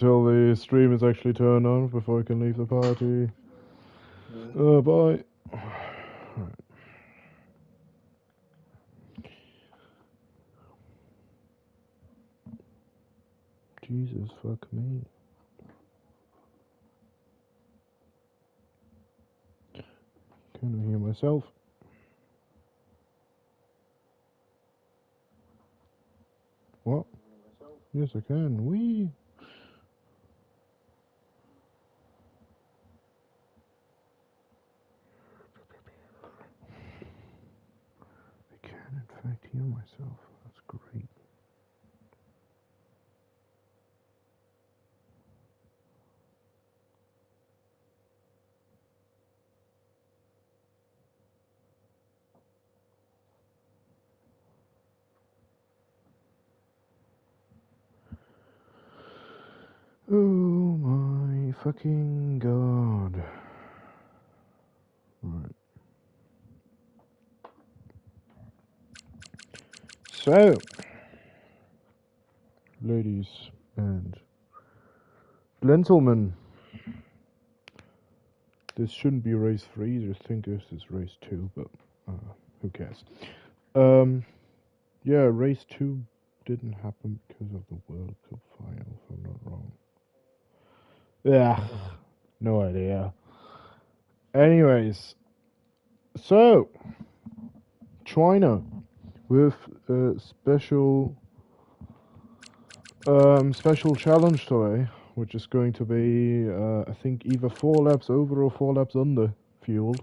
till the stream is actually turned on before I can leave the party. Bye. Jesus, fuck me. Can I hear myself? What? Yes, I can. Wee. I can, in fact, hear myself. That's great. Oh my fucking god. Right. So, ladies and gentlemen, this shouldn't be race 3, I just think this is race 2, but who cares? Yeah, race 2 didn't happen because of the World Cup final, if I'm not wrong. Yeah, no idea. Anyways, so China with a special challenge today, which is going to be I think either 4 laps over or 4 laps under fueled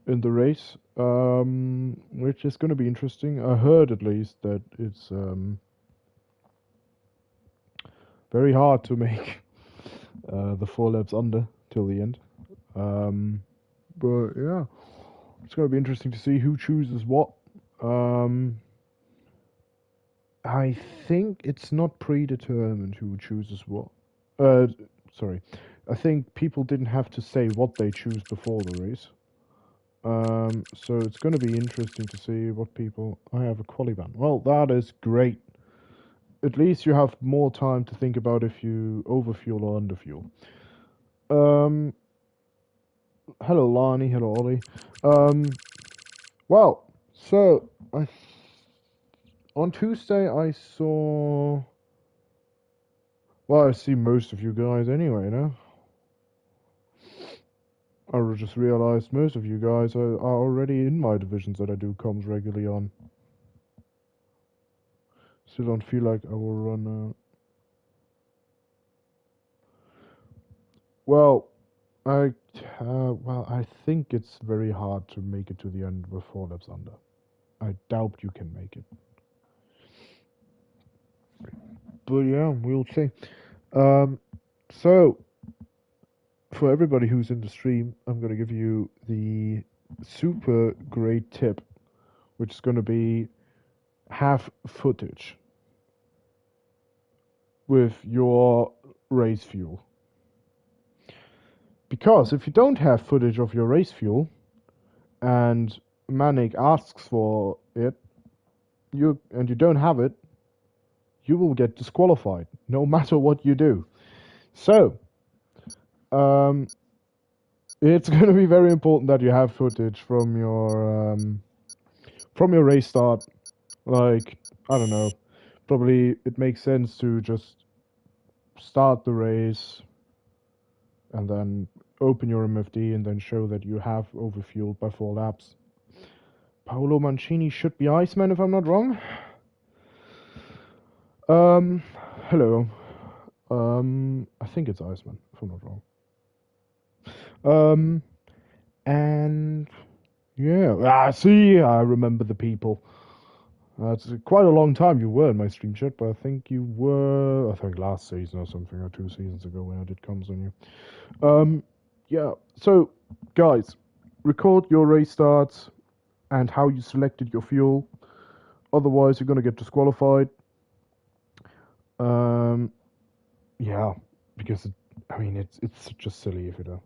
in the race, which is going to be interesting. I heard at least that it's very hard to make the 4 laps under till the end. But yeah, it's going to be interesting to see who chooses what. I think it's not predetermined who chooses what. Sorry. I think people didn't have to say what they choose before the race. So it's going to be interesting to see what people. I have a quali ban. Well, that is great. At least you have more time to think about if you overfuel or underfuel. Hello Lani, hello Ollie. Well, so on Tuesday I saw. Well, I see most of you guys anyway, no? I just realized most of you guys are already in my divisions that I do comms regularly on. Still don't feel like I will run. Well, I think it's very hard to make it to the end with 4 laps under. I doubt you can make it. But yeah, we'll see. So for everybody who's in the stream, I'm gonna give you the super great tip, which is gonna be have footage with your race fuel. Because if you don't have footage of your race fuel and Manic asks for it, you don't have it, you will get disqualified no matter what you do. So, it's going to be very important that you have footage from your race start. Like, I don't know, probably it makes sense to just start the race and then open your MFD and then show that you have overfueled by 4 laps. Paolo Mancini should be Iceman if I'm not wrong. Hello. I think it's Iceman if I'm not wrong. And yeah, see, I remember the people. It's quite a long time you were in my stream chat, but I think you were, I think last season or something, or 2 seasons ago when I did comms on you. Yeah, so guys, record your race starts and how you selected your fuel. Otherwise, you're going to get disqualified. Yeah, because it's just silly if you don't.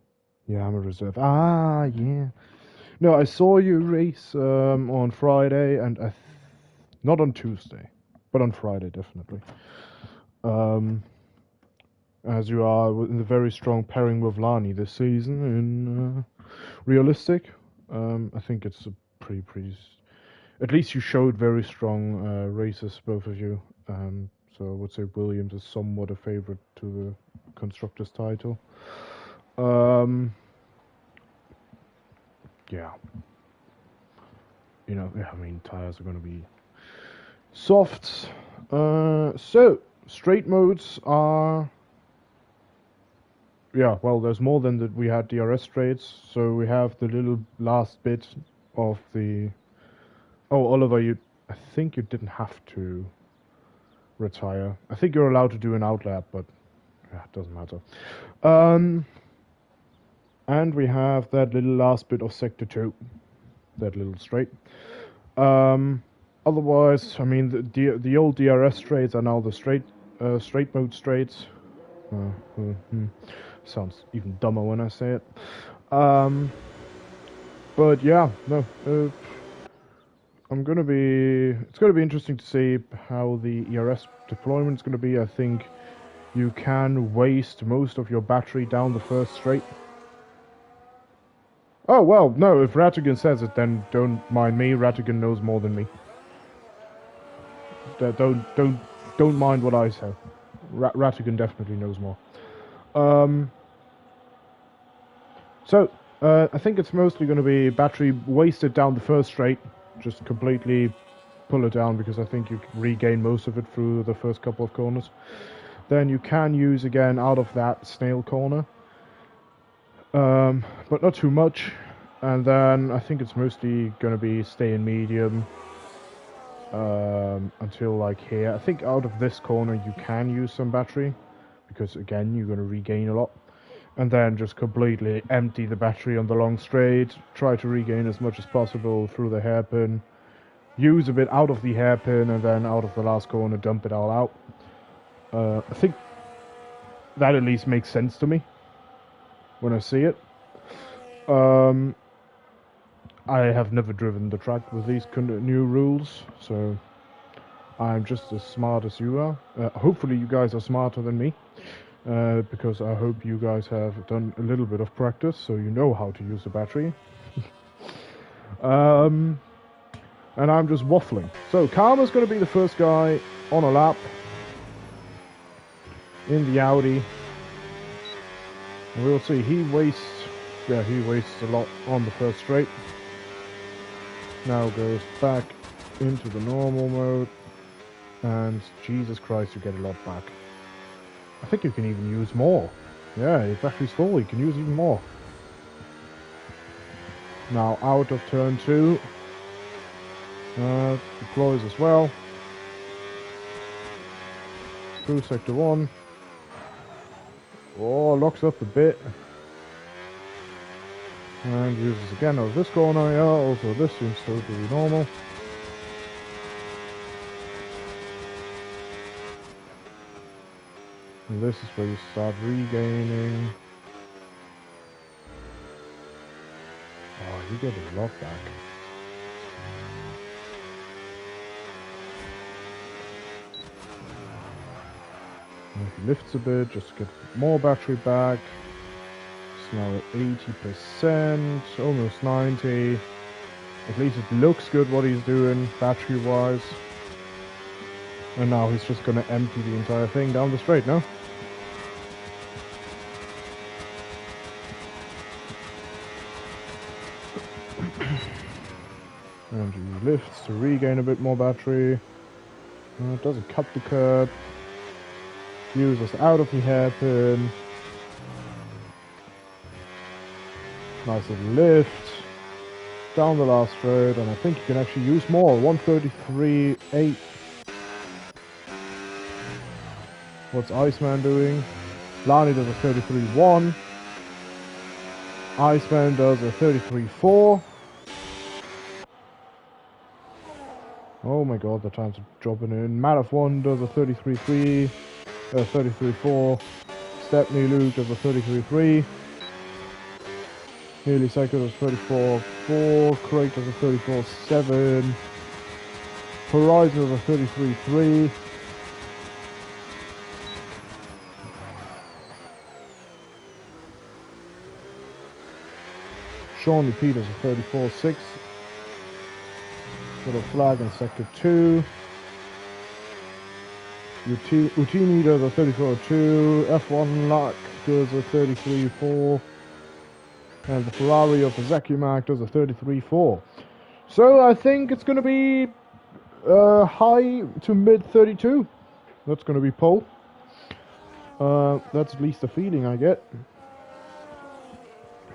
Yeah, I'm a reserve. Ah, yeah. No, I saw you race on Friday, and not on Tuesday, but on Friday definitely. as you are in the very strong pairing with Lani this season in realistic. I think it's a pretty. At least you showed very strong races, both of you. So I would say Williams is somewhat a favorite to the constructors title. Yeah. I mean, tires are going to be soft. So straight modes are. Yeah, well, there's more than that. We had DRS straights, so we have the little last bit of the. Oh, Oliver, I think you didn't have to retire. I think you're allowed to do an outlap, but yeah, it doesn't matter. And we have that little last bit of Sector 2, that little straight. Otherwise, I mean, the old DRS straights are now the straight mode straights. Sounds even dumber when I say it. But yeah, no. It's gonna be interesting to see how the ERS deployment is gonna be. I think you can waste most of your battery down the first straight. Oh well, no. If Ratigan says it, then don't mind me. Ratigan knows more than me. Don't mind what I say. Ratigan definitely knows more. So I think it's mostly going to be battery wasted down the first straight. Just completely pull it down because I think you can regain most of it through the first couple of corners. Then you can use again out of that snail corner, but not too much. And then I think it's mostly going to be stay in medium until like here. I think out of this corner you can use some battery because again you're going to regain a lot. And then just completely empty the battery on the long straight, try to regain as much as possible through the hairpin, use a bit out of the hairpin, and then out of the last corner dump it all out. I think that at least makes sense to me when I see it. I have never driven the track with these new rules, so I'm just as smart as you are. Hopefully you guys are smarter than me. Because I hope you guys have done a little bit of practice, so you know how to use the battery. And I'm just waffling. So Karma's going to be the first guy on a lap in the Audi. And we'll see. He wastes a lot on the first straight. Now goes back into the normal mode, and Jesus Christ, you get a lot back. I think you can even use more. Yeah, if battery's full, you can use even more. Now out of turn 2. Deploys as well. Through sector 1. Oh, locks up a bit. And uses again out of this corner. Yeah, also this seems totally normal. And this is where you start regaining. Oh, you get a lot back. And he lifts a bit just to get more battery back. It's now at 80%, almost 90. At least it looks good what he's doing battery wise. And now he's just gonna empty the entire thing down the straight now. And he lifts to regain a bit more battery. Doesn't cut the curb. Uses out of the hairpin. Nice little lift. Down the last straight, and I think you can actually use more. 133.8. What's Iceman doing? Lani does a 33.1. Iceman does a 33.4. Oh my god, the times are dropping in. Man of 1 does a 33.3. 33.4. Stepney Luke does a 33.3. Nearly Psycho does 34.4. Craig does a 34.7. Horizon does a 33.3. Sean Peters a 34.6. Little flag in sector 2. Utini does a 34.2. F1 Luck does a 33.4. And the Ferrari of the Zakumak does a 33.4. So I think it's going to be high to mid 32. That's going to be pole. That's at least the feeling I get.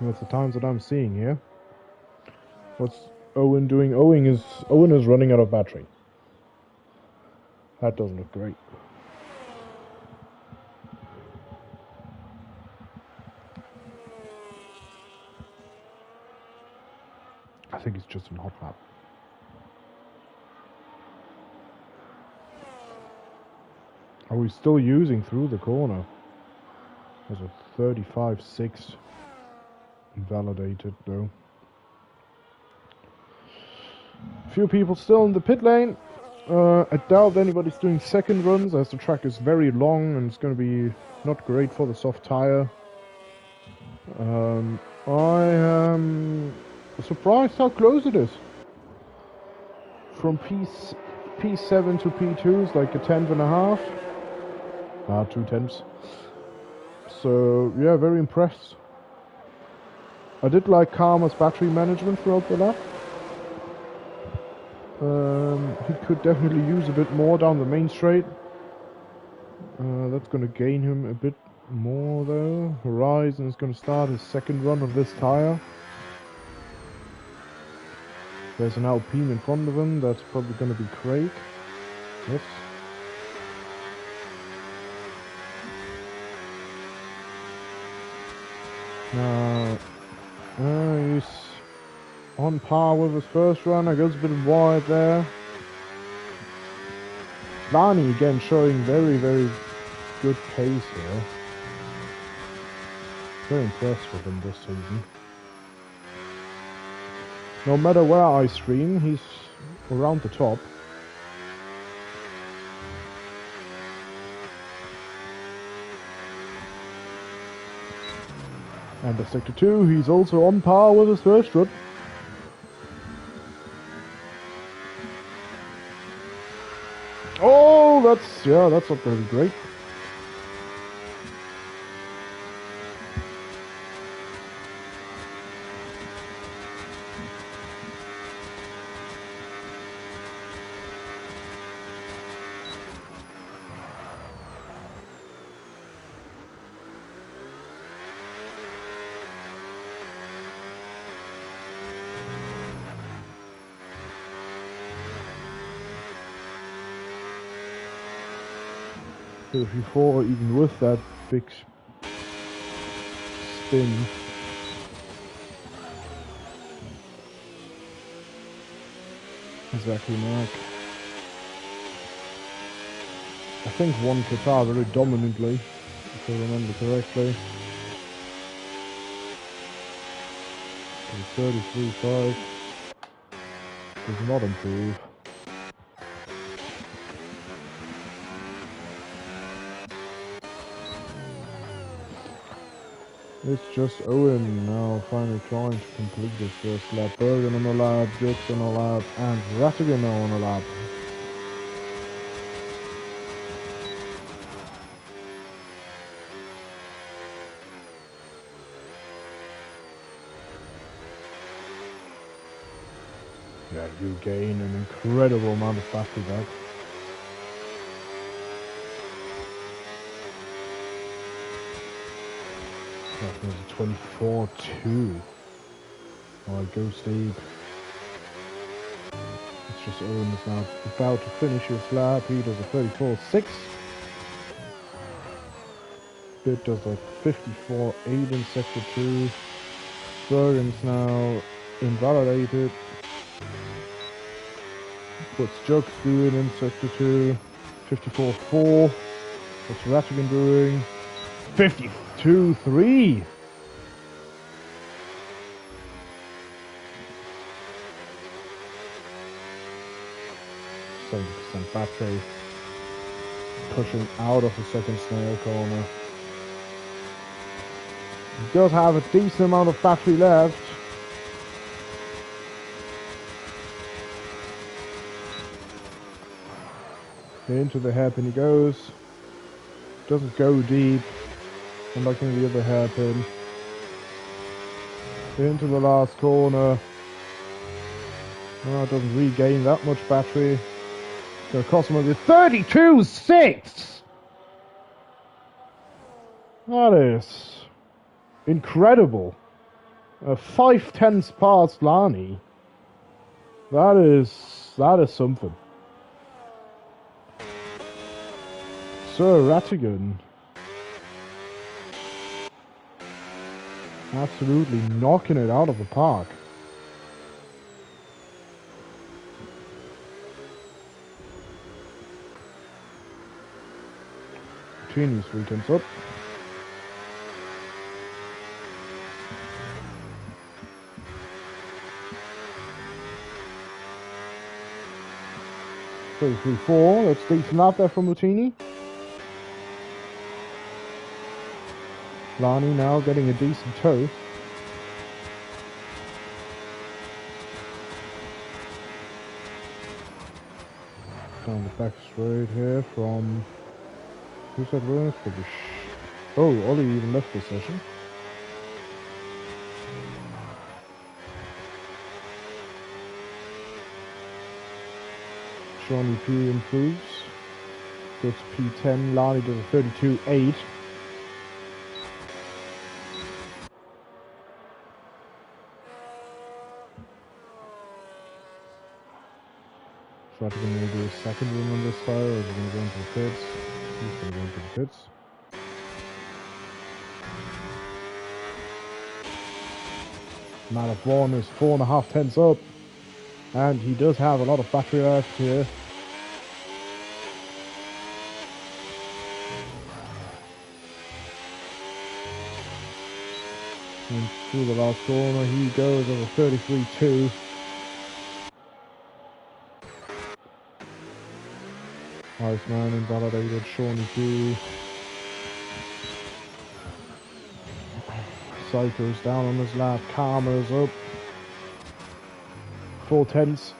With the times that I'm seeing here. What's Owen doing? Owen is running out of battery. That doesn't look great. I think it's just an hot lap. Are we still using through the corner? There's a 35.6 invalidated though. Few people still in the pit lane. I doubt anybody's doing second runs as the track is very long and it's going to be not great for the soft tire. I am surprised how close it is. From P7 to P2 is like a tenth and a half. 2 tenths. So yeah, very impressed. I did like Karma's battery management throughout the lap. He could definitely use a bit more down the main straight. That's going to gain him a bit more though. Horizon is going to start his second run on this tire. There's an Alpine in front of him. That's probably going to be Craig. Yes. Now, he's on par with his first run. I goes a bit wide there. Lani again showing very, very good pace here. Very impressed with him this season. No matter where I stream, he's around the top. And the sector 2, he's also on par with his first run. Oh, that's not very great. Before, even with that big spin, exactly, Mark. I think won Qatar very dominantly, if I remember correctly. 33.5 does not improve. It's just Owen now finally trying to complete this first lap. Bergen on the lap, Jux on the lap, and Rattigan now on the lap. Yeah, you gain an incredible amount of battery back. That was a 24.2. Alright, go Steve. It's just Owen is now about to finish his lap. He does a 34.6. Bit does a 54.8 in sector 2. Bergen's now invalidated. What's Jux doing in sector 2? 54.4. What's Rattigan doing? 52.3. %, battery. Pushing out of the second snail corner. He does have a decent amount of battery left. Into the hairpin he goes. Doesn't go deep. Unlocking the other hairpin. Into the last corner. Oh, it doesn't regain that much battery. It's going to cost him only 32.6! That is incredible. 5/10 past Lani. That is something. Sir Rattigan. Absolutely knocking it out of the park. Continues 3 tenths up. So 3-4. That's decent out there from Lutini. Lani now getting a decent toe. Down the back straight here from... Who's that with? Oh, Ollie even left the session. Shawnee P improves. Goes to P10. Lani does a 32.8. So I'm going to do a second run on this fire, or is he going to go into the pits? He's going to go into the pits. Man of 1 is 4.5 tenths up. And he does have a lot of battery left here. And through the last corner he goes over 33.2. Iceman invalidated. Shawnee P. Psycho's down on his lap. Karma's up. 4 tenths.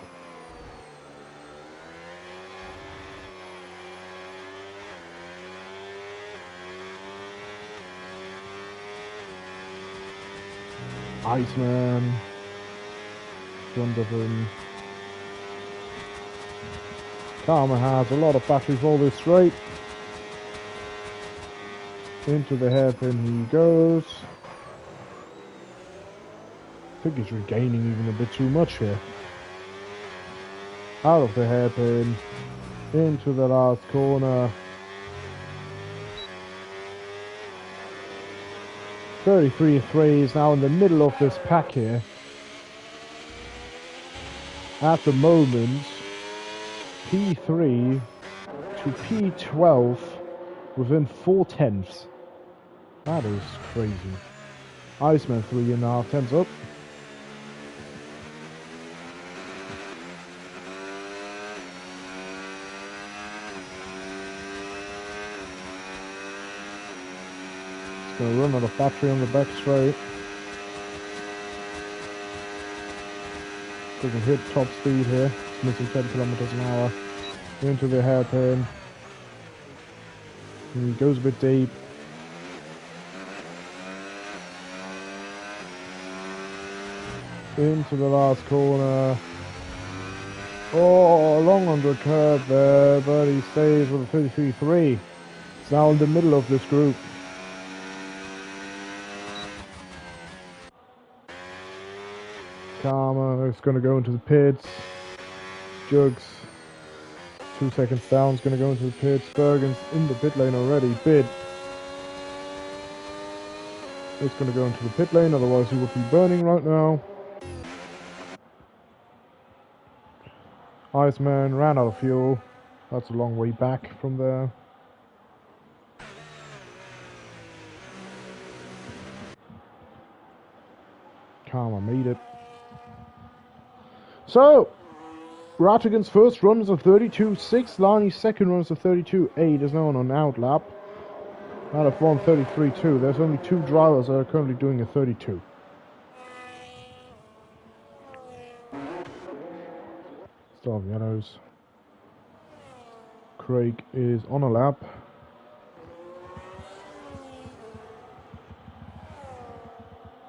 Iceman. Front of him. Karma has a lot of battery for this straight. Into the hairpin he goes. I think he's regaining even a bit too much here. Out of the hairpin. Into the last corner. 33.3 is now in the middle of this pack here. At the moment, P3 to P12 within 4 tenths. That is crazy. Iceman 3.5 tenths up. It's going to run out of battery on the back straight. Doesn't hit top speed here. It's missing 10 kilometers an hour. Into the hairpin. And he goes a bit deep. Into the last corner. Oh, long under curve there, but he stays with a 33.3. It's now in the middle of this group. Karma is going to go into the pits. Jugs, 2 seconds down, is going to go into the pits. Bergen's in the pit lane already. Bid. It's going to go into the pit lane, otherwise he would be burning right now. Iceman ran out of fuel. That's a long way back from there. Karma made it. So, Rattigan's first run is a 32.6. Lani's second run is a 32.8. There's no one on out lap. Out of 133.2. There's only 2 drivers that are currently doing a 32. Still have yellows. Craig is on a lap.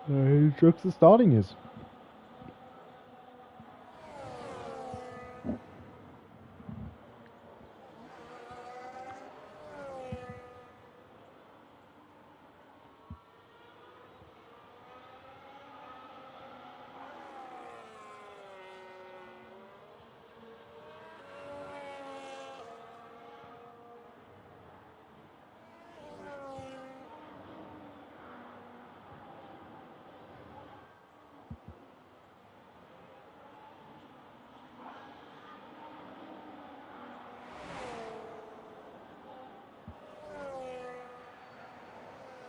Who trucks the starting is?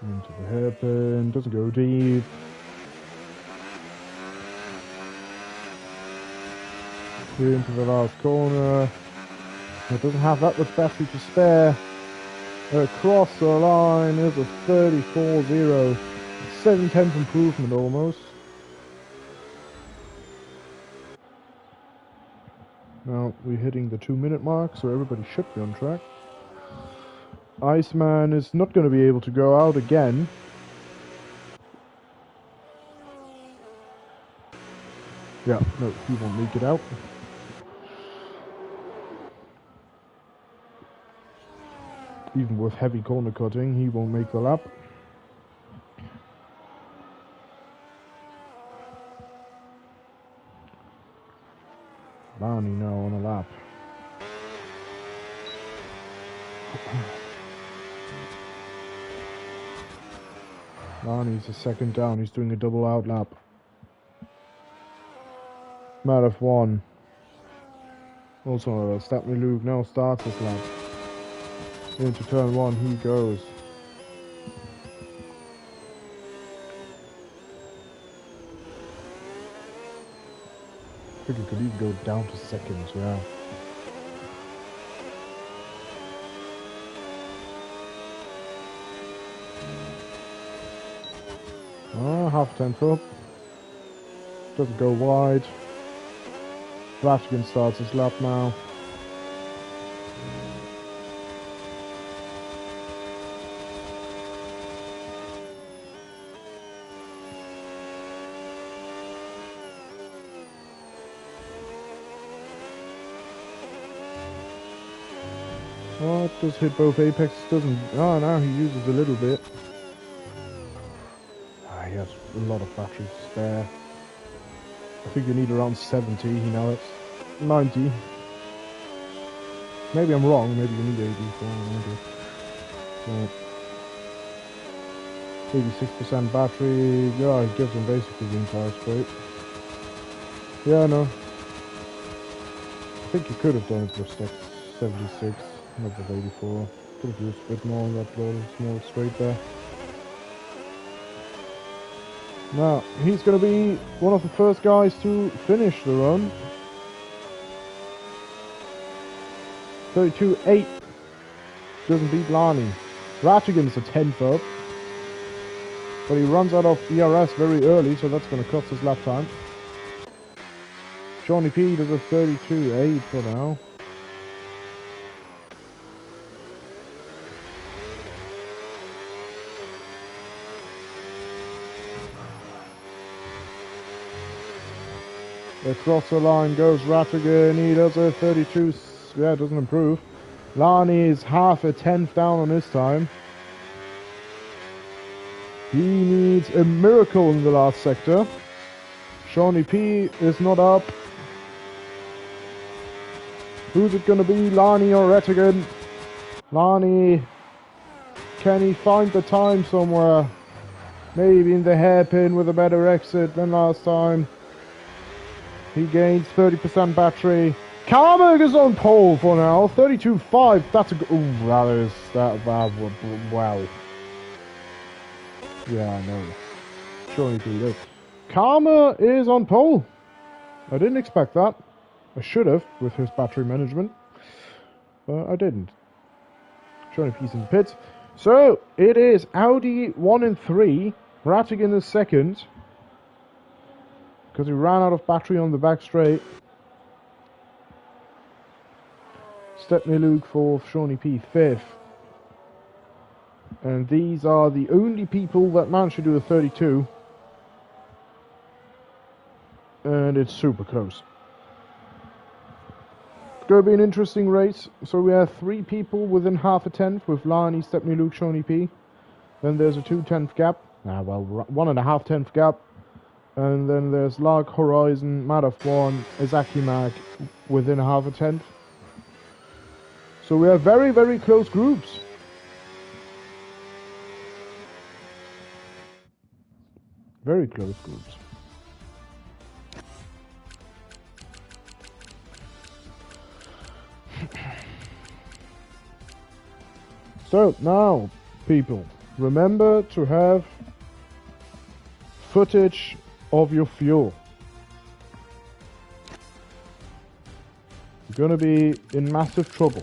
Into the hairpin, doesn't go deep. Into the last corner. It doesn't have that much battery to spare. Across the line is a 34.0. 7/10 improvement almost. Now we're hitting the 2-minute mark, so everybody should be on track. Iceman is not going to be able to go out again. Yeah, no, he won't make it out. Even with heavy corner cutting, he won't make the lap. Barney now on a lap. Barney's a second down, he's doing a double out lap. Matt F1. Also, Statme Luke now starts his lap. Into turn 1 he goes. I think he could even go down to seconds, yeah. Half 10th up. Doesn't go wide. Vatican starts his lap now. Oh, it does hit both apexes, doesn't... Oh, now he uses a little bit. He has a lot of battery to spare. I think you need around 70, you know, it's 90. Maybe I'm wrong, maybe you need 84, maybe. 86% battery, yeah, it gives him basically the entire straight. Yeah, no. I think you could have done it with 76, not with 84. Could have used a bit more on that blow, more straight there. Now, he's going to be one of the first guys to finish the run. 32.8. Doesn't beat Lani. Rattigan's a 10th up. But he runs out of ERS very early, so that's going to cost his lap time. Johnny P does a 32.8 for now. Across the line goes Rattigan, he does a 32, yeah, doesn't improve. Lani is half a 10th down on his time. He needs a miracle in the last sector. Shawnee P is not up. Who's it gonna be, Lani or Rattigan? Lani, can he find the time somewhere? Maybe in the hairpin with a better exit than last time. He gains 30% battery. Carmack is on pole for now. 32.5. That's a good. Ooh, that is. Wow. Yeah, I know. Surely do this. Karma is on pole. I didn't expect that. I should have with his battery management. But I didn't. Showing a piece in the pits. So, it is Audi 1 and 3. Rattigan is second. Because he ran out of battery on the back straight. Stepney Luke 4th, Shawnee P 5th. And these are the only people that managed to do a 32. And it's super close. It's going to be an interesting race. So we have 3 people within half a tenth with Lani, Stepney Luke, Shawnee P. Then there's a 2/10 gap. 1.5 tenth gap. And then there's Lark, Horizon, Mad of One, Izaki Mag within half a tenth. So we have very, very close groups. Very close groups. So now, people, remember to have footage of your fuel. You're gonna be in massive trouble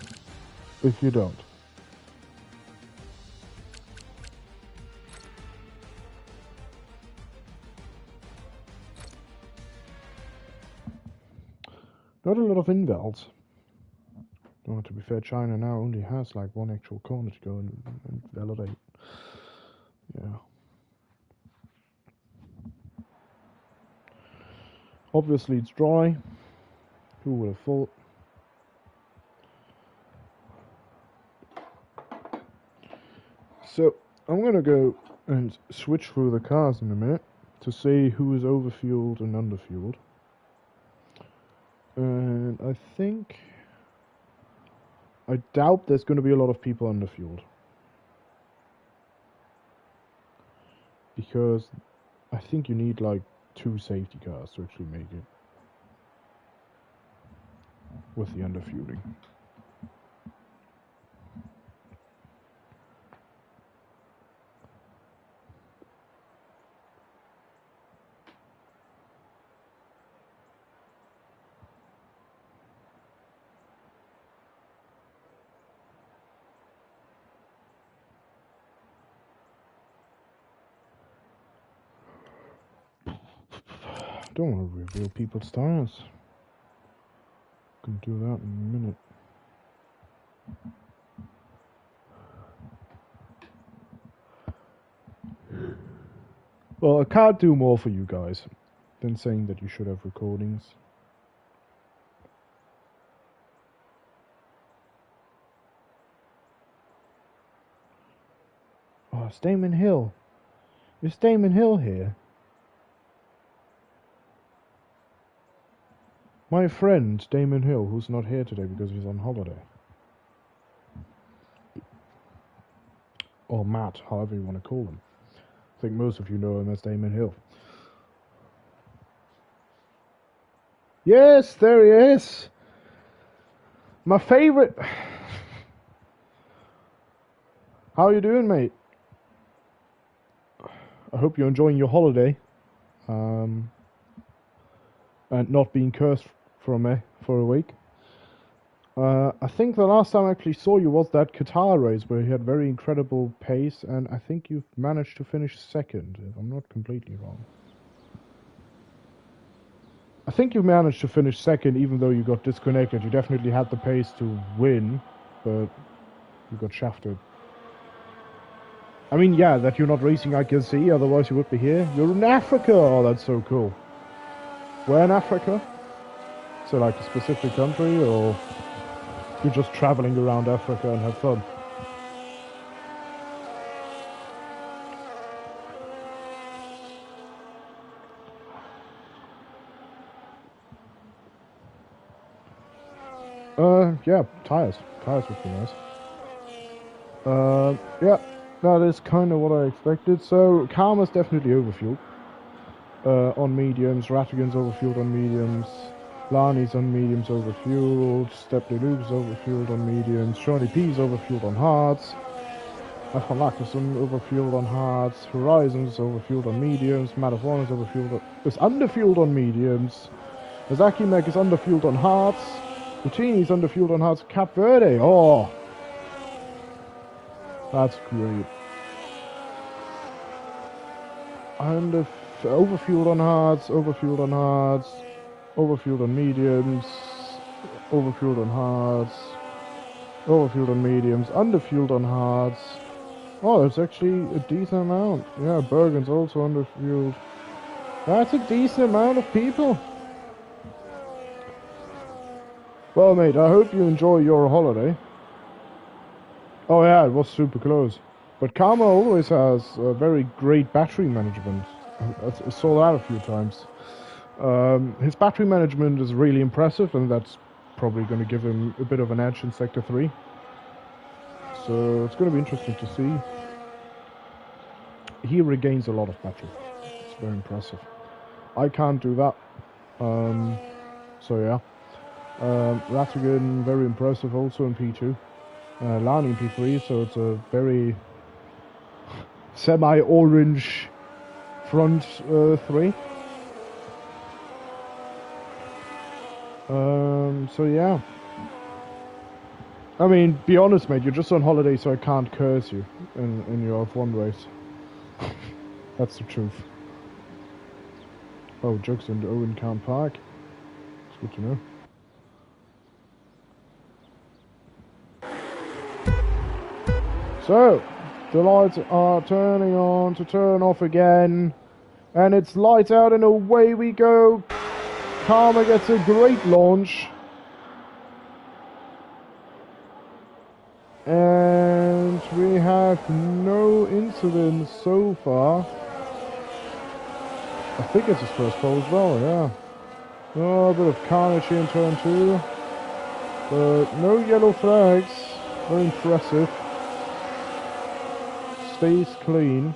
if you don't. Not a lot of invals. Oh, to be fair, China now only has like 1 actual corner to go and validate. Yeah. Obviously it's dry. Who would have thought? So I'm gonna go and switch through the cars in a minute to see who is overfueled and underfueled. And I doubt there's going to be a lot of people underfueled. Because I think you need like 2 safety cars to actually make it with the underfueling. I don't want to reveal people's tires. Can do that in a minute. Well, I can't do more for you guys than saying that you should have recordings. Oh, it's Damon Hill. Is Damon Hill here? My friend, Damon Hill, who's not here today because he's on holiday. Or Matt, however you want to call him. I think most of you know him as Damon Hill. Yes, there he is! My favourite... How you doing, mate? I hope you're enjoying your holiday. And not being cursed from me for a week. I think the last time I actually saw you was that Qatar race where you had very incredible pace, and I think you've managed to finish second, if I'm not completely wrong. I think you managed to finish second even though you got disconnected. You definitely had the pace to win, but you got shafted. I mean, yeah, that you're not racing I can see, otherwise you would be here. You're in Africa! Oh, that's so cool. Where in Africa? So like a specific country, or you're just traveling around Africa and have fun? Yeah, tires. Tires would be nice. Yeah, that is kind of what I expected. So, Karma's definitely overfueled. On mediums, Ratigan's overfueled on mediums, Lani's on mediums overfueled, Stepney Luke's overfueled on mediums, Shawnee P's overfueled on hards, Afalakis overfueled on hards, Horizon's overfueled on mediums, Madaforn is underfueled on mediums, Izaki Meg is underfueled on hards, Routini's underfueled on hards, Cap Verde, oh! That's great. Overfueled on hards, overfueled on hards, overfueled on mediums, overfueled on hards, Overfueled on mediums, underfueled on hards. Oh, that's actually a decent amount. Yeah, Bergen's also underfueled. That's a decent amount of people. Well, mate, I hope you enjoy your holiday. Oh yeah, it was super close. But Karma always has very great battery management. I saw that a few times. His battery management is really impressive, and that's probably going to give him a bit of an edge in Sector 3. So it's going to be interesting to see. He regains a lot of battery. It's very impressive. I can't do that. So yeah. Rattigan, very impressive also in P2. Lani in P3, so it's a very semi-orange front 3. So yeah. I mean, be honest, mate, you're just on holiday, so I can't curse you in your F1 race. That's the truth. Oh, Jugs and Owen can't park. It's good to know. So, the lights are turning on to turn off again. And it's lights out and away we go. Karma gets a great launch. And we have no incidents so far. I think it's his first pole as well, yeah. Oh, a bit of carnage here in turn 2. But no yellow flags. Very impressive. Stays clean.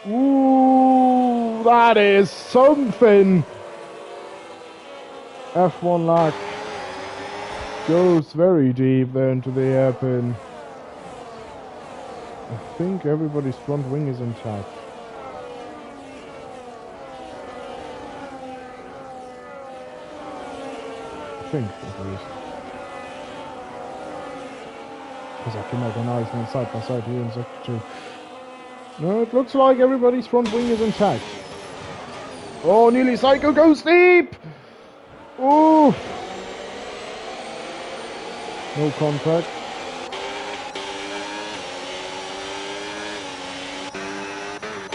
Ooh, that is something! F1 lag goes very deep there into the hairpin. I think everybody's front wing is intact. I think at least. Because I can make a nice one side by side here in Sector 2. No, it looks like everybody's front wing is intact. Oh, nearly Psycho goes deep! Ooh! No contact.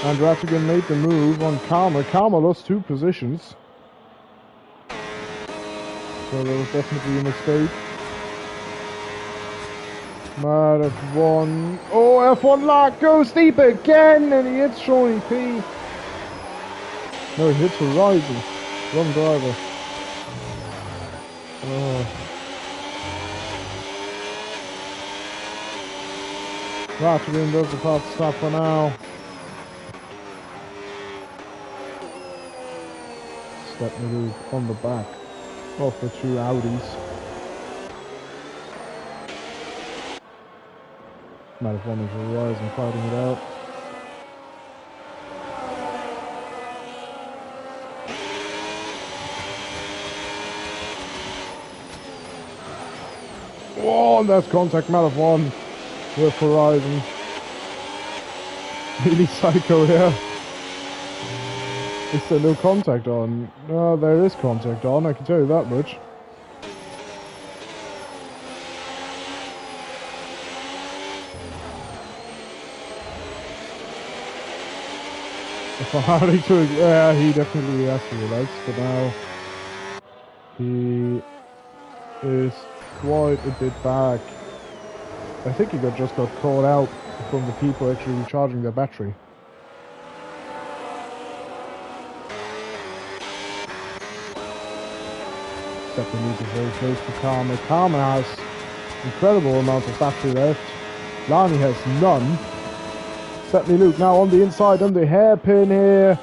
And Rattigan made the move on Karma. Karma lost 2 positions. So there was definitely a mistake. Mad F1. Oh, F1 lock goes deep again, and he hits Shawnee P. No, he hits Horizon. Wrong driver. Oh. Rattigan does the path stop for now. Step move on the back of the 2 Audis. Might have wanted to rise and fighting it out. Oh, and that's contact Mal of 1 with Horizon. Really psycho here. Is there no contact on? No, there is contact on, I can tell you that much. Yeah, he definitely has to relax, but now he is quite a bit back. I think he just got caught out from the people actually recharging their battery. Second lead is very close to Karma. Karma has incredible amounts of battery left. Lani has none. Stephanie Luke now on the inside, on the hairpin here.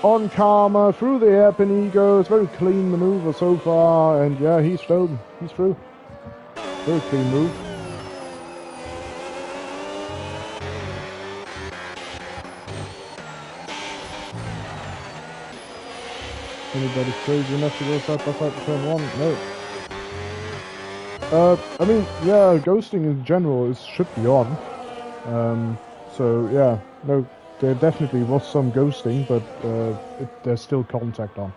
On Karma, through the hairpin he goes. Very clean maneuver so far. And yeah, he's through. He's through. Very clean move. Anybody crazy enough to go side by side to turn 1? No. I mean, yeah, ghosting in general should be on. So yeah, no, there definitely was some ghosting, but there's still contact on.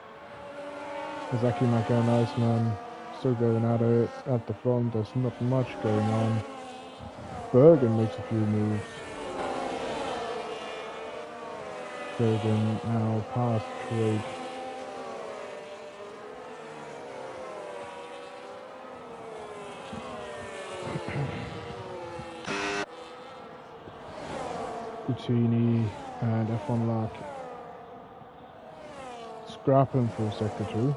Exactly, Maka, nice man. still going at it at the front. There's not much going on. Bergen makes a few moves. Bergen now past Craig. Utini and F1 Lark scrapping for sector 2.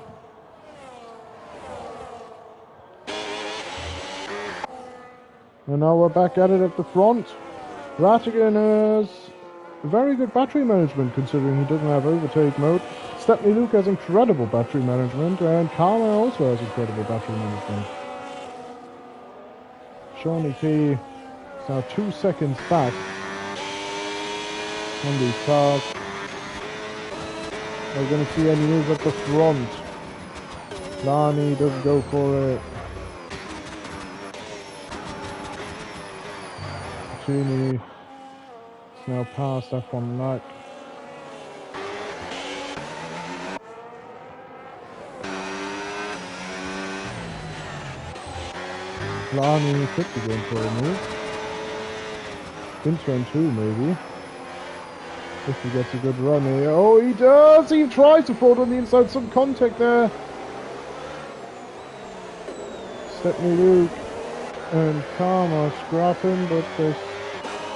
And now we're back at it at the front. Rattigan has very good battery management considering he doesn't have overtake mode. Stepney Luke has incredible battery management, and Karma also has incredible battery management. Shawnee P is now 2 seconds back on these cars. Are we going to see any moves at the front? Lani doesn't go for it. Chini is now past F1 Light. Lani could be going for a move. In turn 2 maybe. If he gets a good run here. Oh, he does! He tries to throw it on the inside. Some contact there. Stepney Luke and Karma scrapping, but there's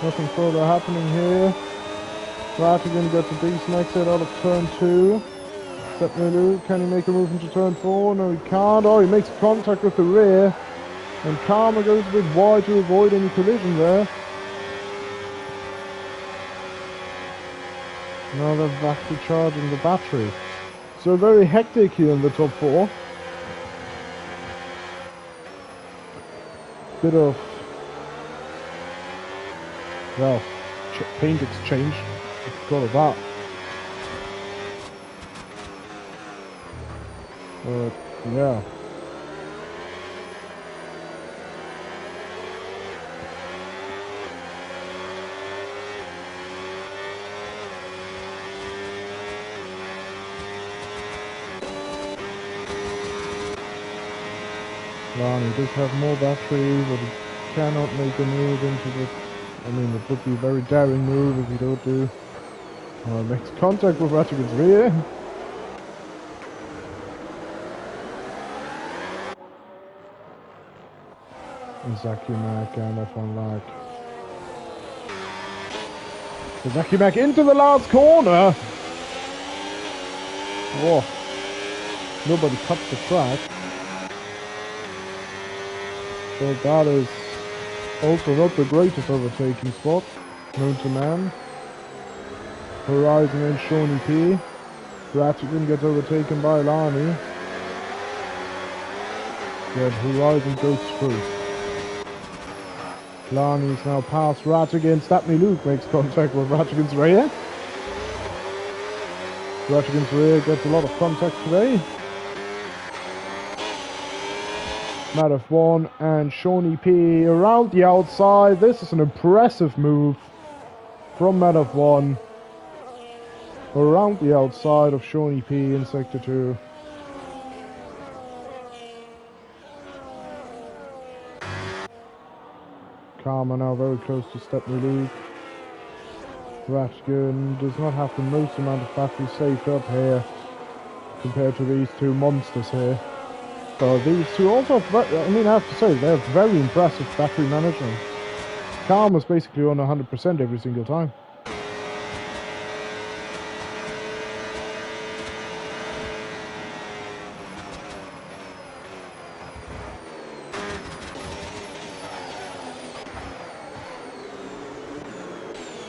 nothing further happening here. Rattigan gets a decent exit out of turn 2. Stepney Luke, can he make a move into turn 4? No, he can't. Oh, he makes contact with the rear. And Karma goes a bit wide to avoid any collision there. Now they're back to charging the battery. So very hectic here in the top 4. Bit of, well, paint exchange. Got of that. But yeah. Lani does have more battery, but he cannot make a move into the... I mean, it would be a very daring move if you don't do... makes contact with Rattigan's rear. Zaki Mac and F1 Lag. Zaki Mac into the last corner! Oh, nobody cuts the track. So that is also not the greatest overtaking spot known to man. Horizon and Shawnee P. Rattigan gets overtaken by Lani. Yet Horizon goes through. Lani is now past Rattigan. Stepney Luke makes contact with Rattigan's rear. Rattigan's rear gets a lot of contact today. Matt F1 and Shawnee P around the outside. This is an impressive move from Matt F1 around the outside of Shawnee P in Sector 2. Karma now very close to Stepney Luke. Rattigan does not have the most amount of battery saved up here compared to these two monsters here. So these two also, I mean, I have to say, they have very impressive battery management. Karma's basically on 100% every single time.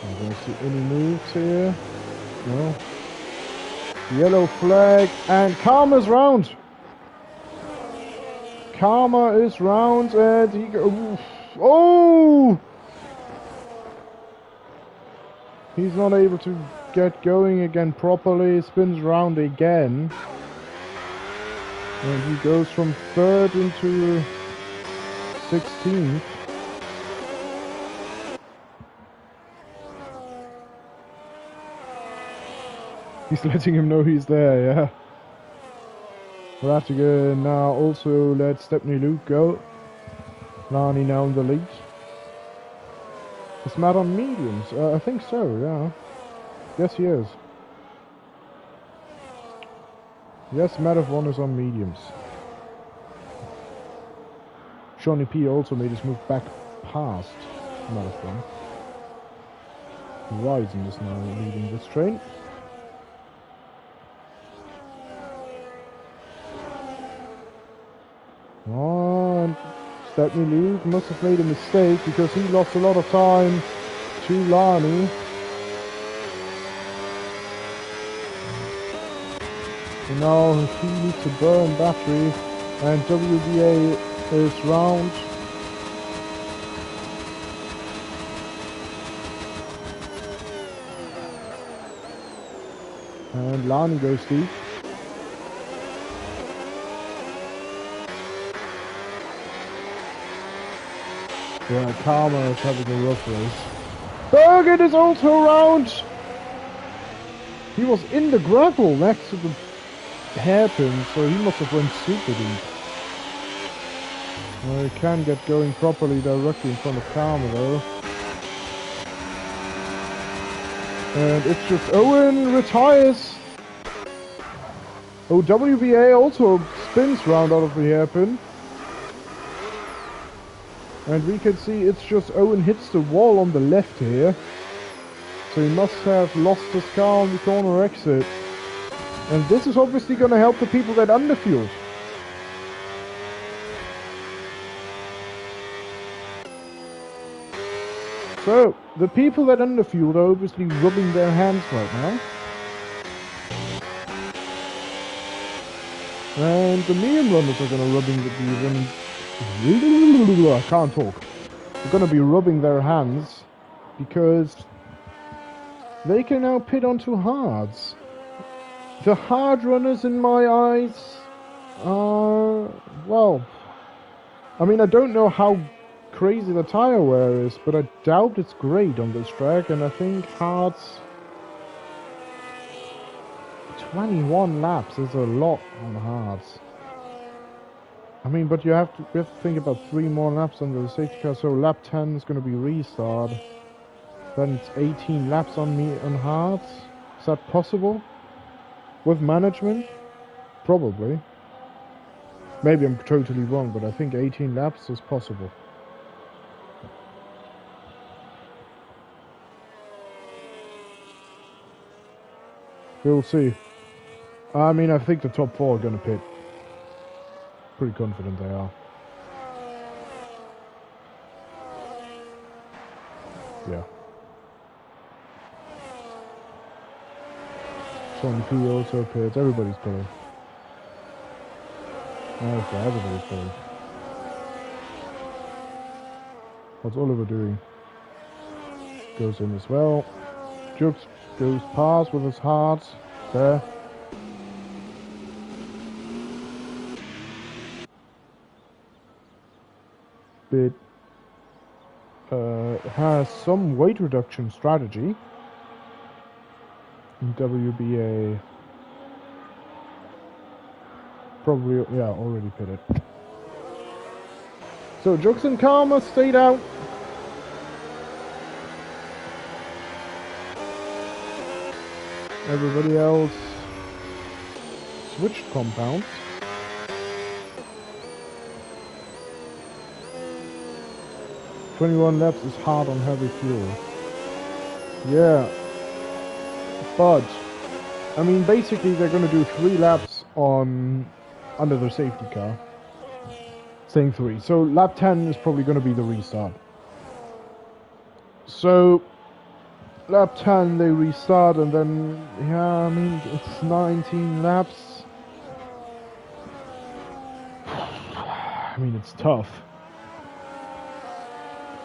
I don't see any moves here. No. Yellow flag, and Karma's round. Karma is round, and he goes. Oh! He's not able to get going again properly. Spins round again, and he goes from 3rd into 16th. He's letting him know he's there, yeah. Rattigan now also let Stepney Luke go. Lani now in the lead. Is Matt on mediums? I think so, yeah. Yes, he is. Yes, Matt of 1 is on mediums. Shawnee P also made his move back past Matt of 1. Ryzen is now leading this train. Oh, and Stepney Luke must have made a mistake because he lost a lot of time to Lani. So now he needs to burn battery, and WBA is round. And Lani goes deep. Yeah, Karma is having a rough race. Bergen is also around! He was in the gravel next to the hairpin, so he must have went super deep. Well, he can get going properly directly in front of Karma though. And it's just Owen retires. Oh, WBA also spins round out of the hairpin. And we can see it's just Owen hits the wall on the left here. So he must have lost his car on the corner exit. And this is obviously going to help the people that underfueled. So, the people that underfueled are obviously rubbing their hands right now. And the medium runners are going to rubbing I can't talk. They're going to be rubbing their hands because they can now pit onto hards. The hard runners, in my eyes, are, well, I mean, I don't know how crazy the tire wear is, but I doubt it's great on this track, and I think hards 21 laps is a lot on hards. I mean, but we have to think about 3 more laps under the safety car, so lap 10 is going to be restart. Then it's 18 laps on hards. Is that possible? With management? Probably. Maybe I'm totally wrong, but I think 18 laps is possible. We'll see. I mean, I think the top 4 are going to pit. Pretty confident they are. Yeah. Son P also pits. Everybody's pitting. Okay, everybody's pitting. What's Oliver doing? Goes in as well. Jukes goes past with his heart. There. Bit has some weight reduction strategy. WBA probably, yeah, already pitted. So Jux and Karma stayed out. Everybody else switched compounds. "21 laps is hard on heavy fuel." Yeah. But, I mean, basically they're going to do 3 laps on under their safety car. Saying 3. So lap 10 is probably going to be the restart. So, lap 10 they restart, and then, yeah, I mean, it's 19 laps. I mean, it's tough.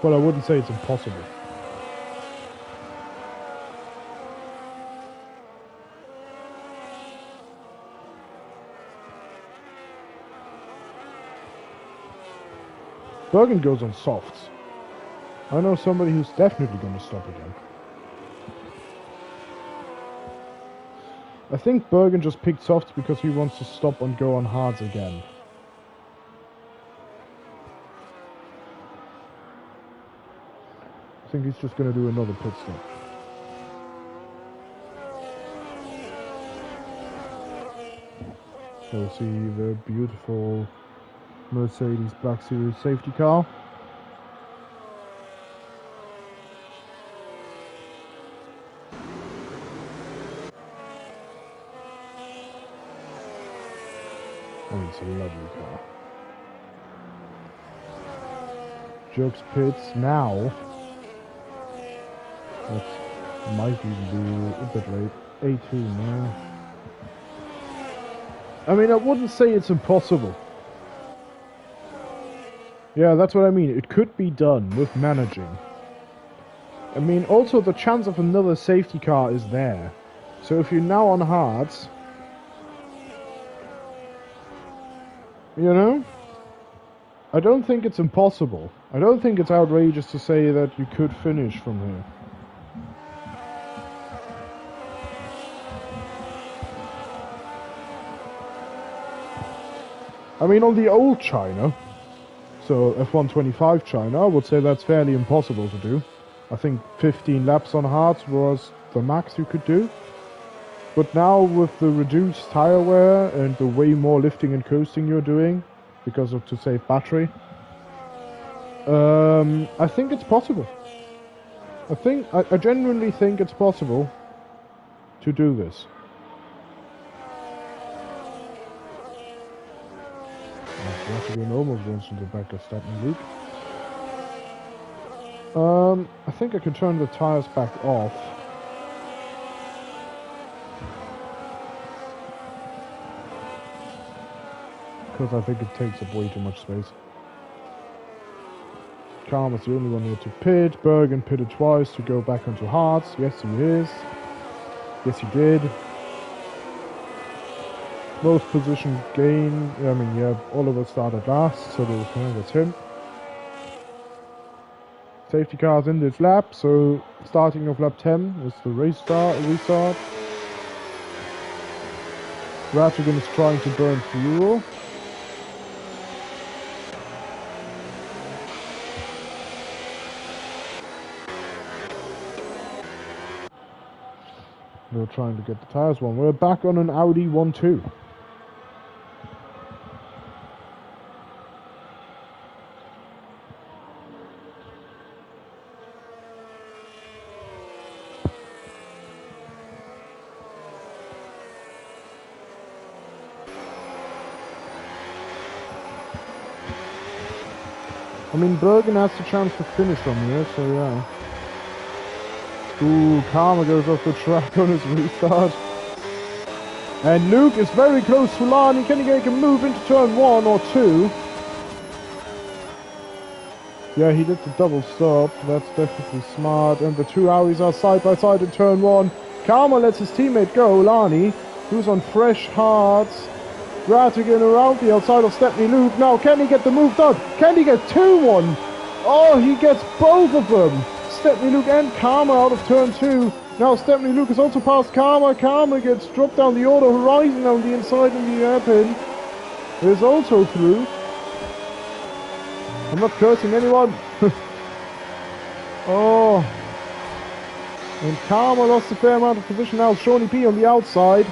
But I wouldn't say it's impossible. Bergen goes on softs. I know somebody who's definitely going to stop again. I think Bergen just picked softs because he wants to stop and go on hards again. I think he's just going to do another pit stop. You'll see the beautiful Mercedes Black Series safety car. Oh, it's a lovely car. Jokes pits now. That might even be a bit late. A2 now. I mean, I wouldn't say it's impossible. Yeah, that's what I mean. It could be done with managing. I mean, also the chance of another safety car is there. So if you're now on hards, you know, I don't think it's impossible. I don't think it's outrageous to say that you could finish from here. I mean, on the old China, so F125 China, I would say that's fairly impossible to do. I think 15 laps on hards was the max you could do. But now with the reduced tire wear and the way more lifting and coasting you're doing, because of to save battery, I think it's possible. I genuinely think it's possible to do this. Ratigan almost runs into the back of Staten Luke. I think I can turn the tires back off. Because I think it takes up way too much space. Karma's the only one here to pit. Bergen pitted twice to go back onto hards. Yes, he is. Yes, he did. Most position gain. I mean, yeah, Oliver started last, so that's him. Safety cars in this lap, so starting of lap 10 is the restart. Ratigan is trying to burn fuel. We're trying to get the tires one. We're back on an Audi 1.2. I mean, Bergen has the chance to finish from here, so yeah. Ooh, Karma goes off the track on his restart. And Luke is very close to Lani. Can he make a move into turn 1 or 2? Yeah, he did the double stop. That's definitely smart. And the two Audis are side by side in turn 1. Karma lets his teammate go, Lani, who's on fresh hards. Ratigan around the outside of Stepney Luke. Now, can he get the move done? Can he get 2-1? Oh, he gets both of them. Stepney Luke and Karma out of turn 2. Now Stepney Luke is also past Karma. Karma gets dropped down the auto horizon on the inside in the hairpin. Is also through. I'm not cursing anyone. Oh. And Karma lost a fair amount of position now. Shawnee P on the outside.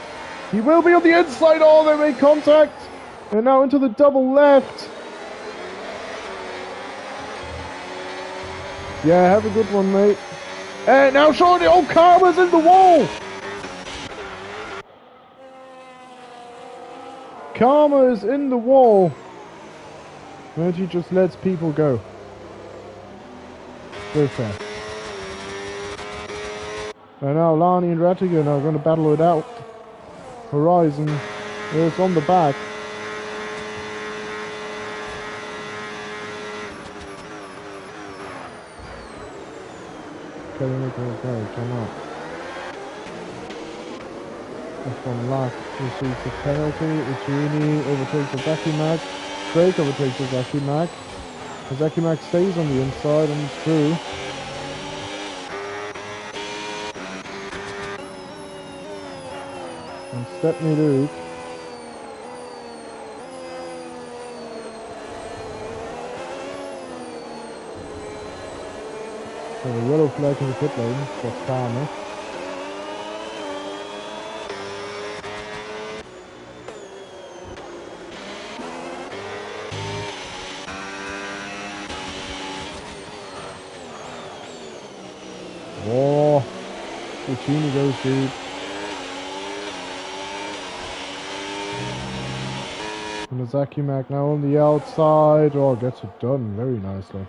He will be on the inside. Oh, they make contact. And now into the double left. Yeah, have a good one, mate. And now Shawnee. Oh, Karma's in the wall. Karma is in the wall. And he just lets people go. Very fair. And now Lani and Ratigan are going to battle it out. Horizon is on the back. Okay, come on. F1 Lack receives the penalty. Utuini overtakes Azaki Mac. Drake overtakes Azaki Mac. Azaki Mac stays on the inside and it's through. And Stepney Luke. So a yellow flag in the pit lane for Starmer. Oh, Puccini goes deep. And Zaki Mac now on the outside. Oh, gets it done very nicely.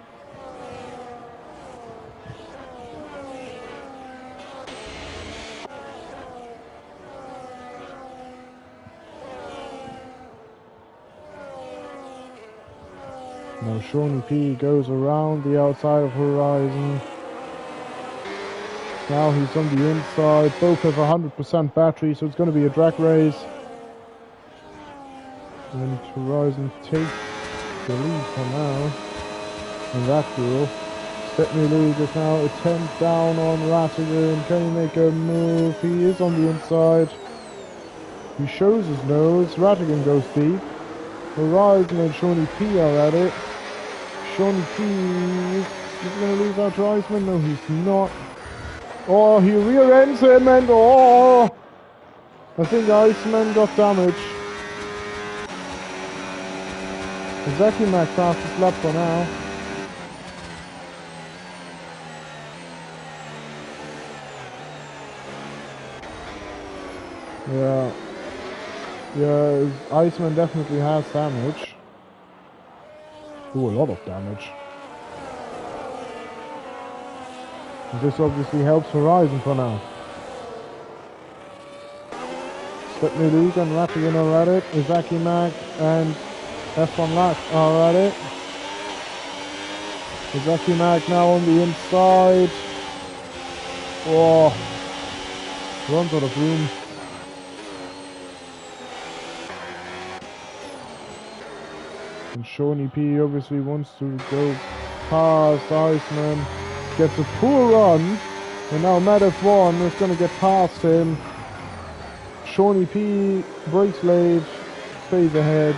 Now Shawnee P goes around the outside of Horizon. Now he's on the inside. Both have 100% battery, so it's going to be a drag race. And Horizon takes the lead for now in that duel. Stepney Luke is now a 10 down on Rattigan. Can he make a move? He is on the inside. He shows his nose. Rattigan goes deep. Horizon and Shawnee P are at it. Shawnee P is going to lose out to Iceman. No, he's not. Oh, he rear ends him and oh! I think Iceman got damaged. Zaki Mac fastest lap for now. Yeah, Iceman definitely has damage. Ooh, a lot of damage. This obviously helps Horizon for now. Stepney Luke and Rattigan are at it. Izaki Mac and F1 Lack are at it. Izaki Mac now on the inside. Oh, runs out of room. And Shawnee P obviously wants to go past Iceman. Gets a poor run. And now Matt F1 is going to get past him. Shawnee P breaks late. Stays ahead.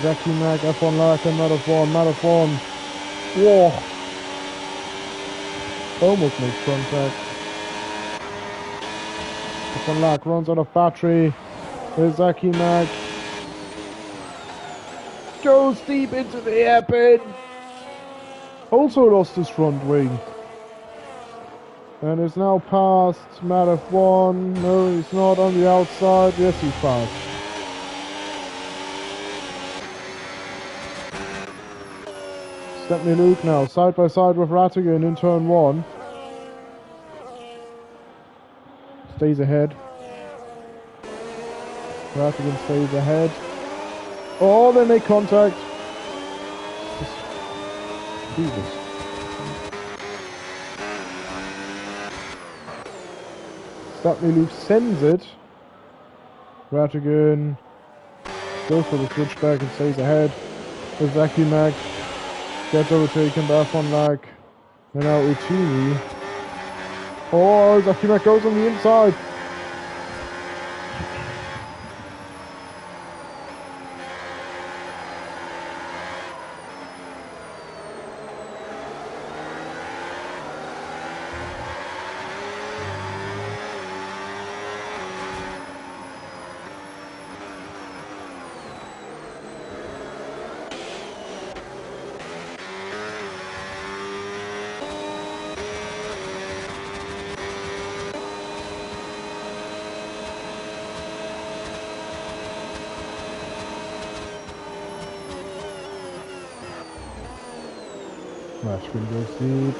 Zaki Mac, F1 Lack and Matt F1. Matt F1. Whoa. Almost makes contact. F1 Lack runs out of battery. Zaki Mac goes deep into the hairpin. Also lost his front wing. And is now past Matt F1. No, he's not on the outside. Yes, he's past. Stepney Luke now, side by side with Rattigan in turn 1. Stays ahead. Rattigan stays ahead. Oh, they make contact. Jesus. Stepney Luke sends it. Rattigan goes for the switchback and stays ahead. Zaki Mac gets overtaken by F1 Lack. And now Uchini. Oh, Zaki Mac goes on the inside. Rashford goes deep.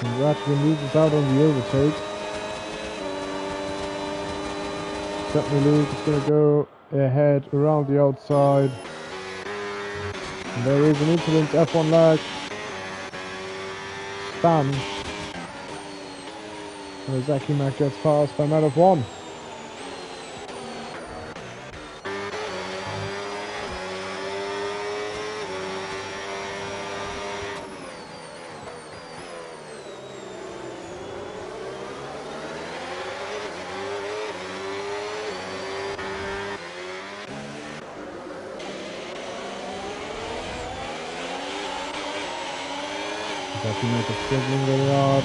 And Rashford loses out on the overtake. Stepney Luke is going to go ahead around the outside. And there is an incident. F1 Lag spam. And Zaki Mac gets passed by Matt F1. Ratchet is struggling very hard.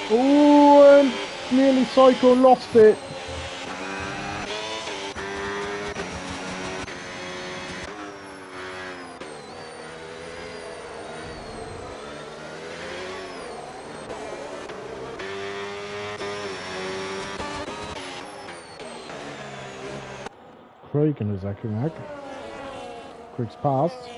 Oh, and nearly Psycho lost it. Craig and his Akimak. Craig's passed.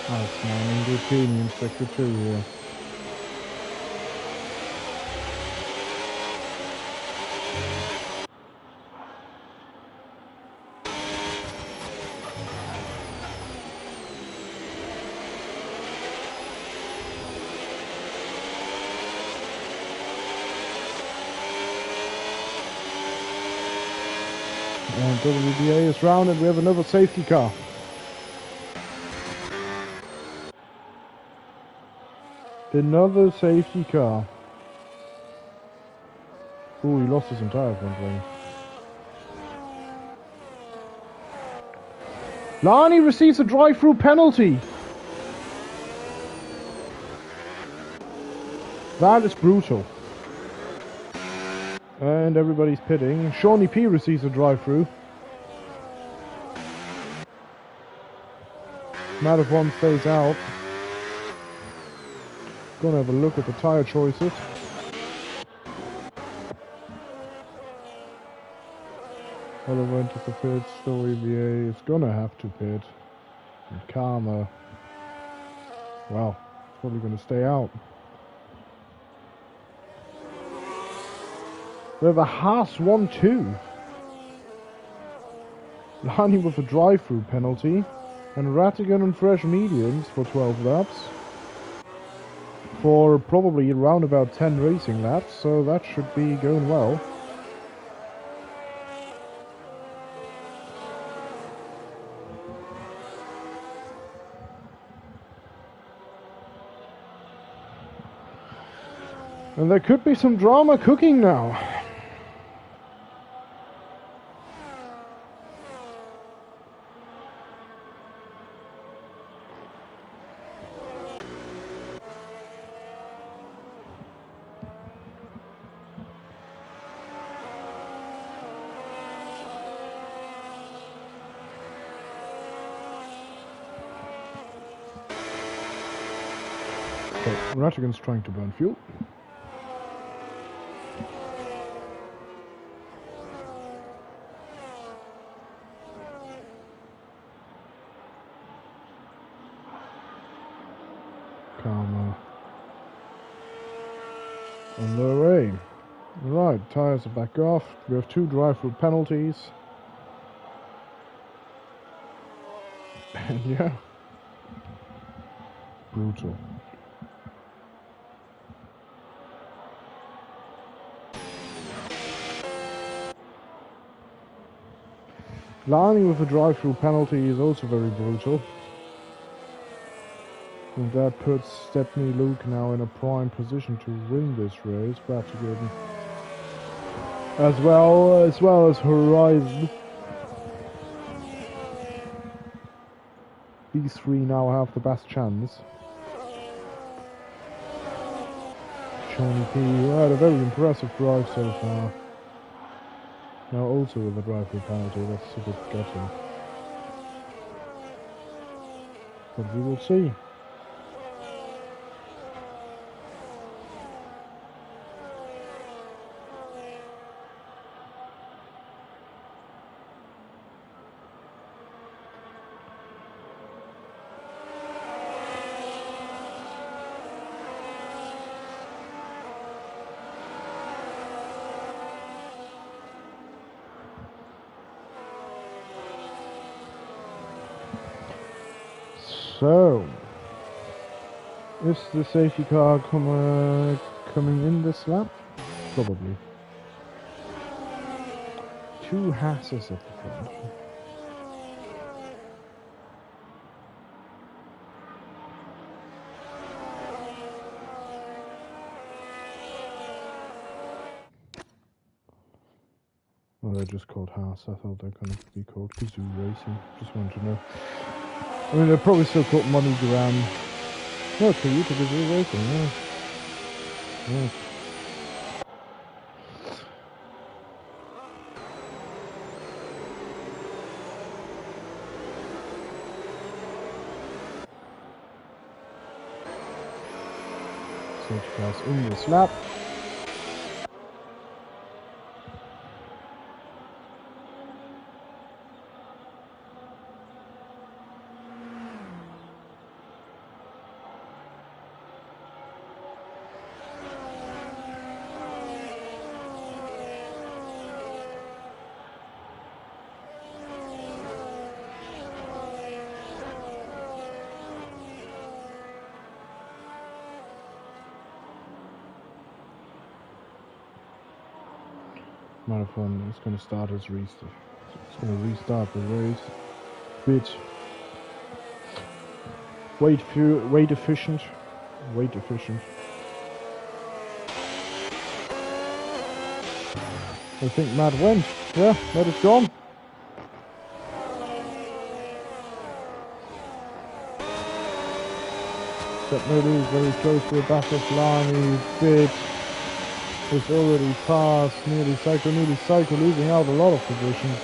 That's man, good team in Sector 2 here. And WBA is round and we have another safety car. Another safety car. Oh, he lost his entire front wing. Lani receives a drive-through penalty. That is brutal. And everybody's pitting. Shawnee P receives a drive-through. Matt of one stays out. Gonna have a look at the tire choices. Oliver went to the pit, still EVA is gonna have to pit. And Karma, well, it's probably gonna stay out. We have a Haas 1-2. Lani with a drive-through penalty. And Rattigan and fresh mediums for 12 laps. For probably around about 10 racing laps, so that should be going well. And there could be some drama cooking now. So, Rattigan's trying to burn fuel. Karma. On their way. Right, tyres are back off. We have 2 drive-through penalties. And yeah. Brutal. Lani with a drive-through penalty is also very brutal. And that puts Stepney Luke now in a prime position to win this race, Rattigan. As well as Horizon. These three now have the best chance. Shawnee P, who had a very impressive drive so far. Now also with the drive-through penalty, that's a bit gutting. But we will see. So, is the safety car coming in this lap? Probably. Two Hasses at the front. Well, they're just called Haas. I thought they're going to be called Kazoo Racing. Just wanted to know. I mean, they're probably still called MoneyGram. No, Toyota Kazoo Racing, yeah. Yeah. Safety cars in this lap. Amount of fun. It's going to start as restart. It's going to restart the race. Bit weight efficient. Weight efficient. I think Matt went. Yeah, Matt is gone. Maybe is very close to the back of Lani. Bit is already passed. Nearly Psycho losing out a lot of positions.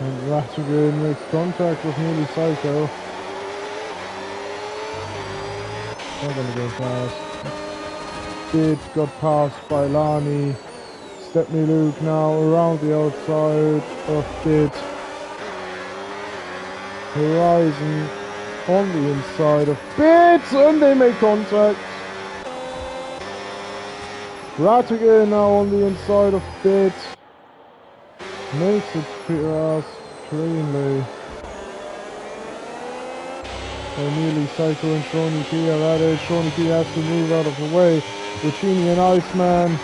And Rattigan makes contact with Nearly Psycho. Not gonna go fast. Bit got passed by Lani. Stepney Luke now around the outside of Bit. Horizon on the inside of Bit, and they make contact. Rattigan now on the inside of Bit. Makes it cleanly. And Nearly Psycho and Shawnee P are at it. Shawnee P has to move out of the way. Routini and Iceman.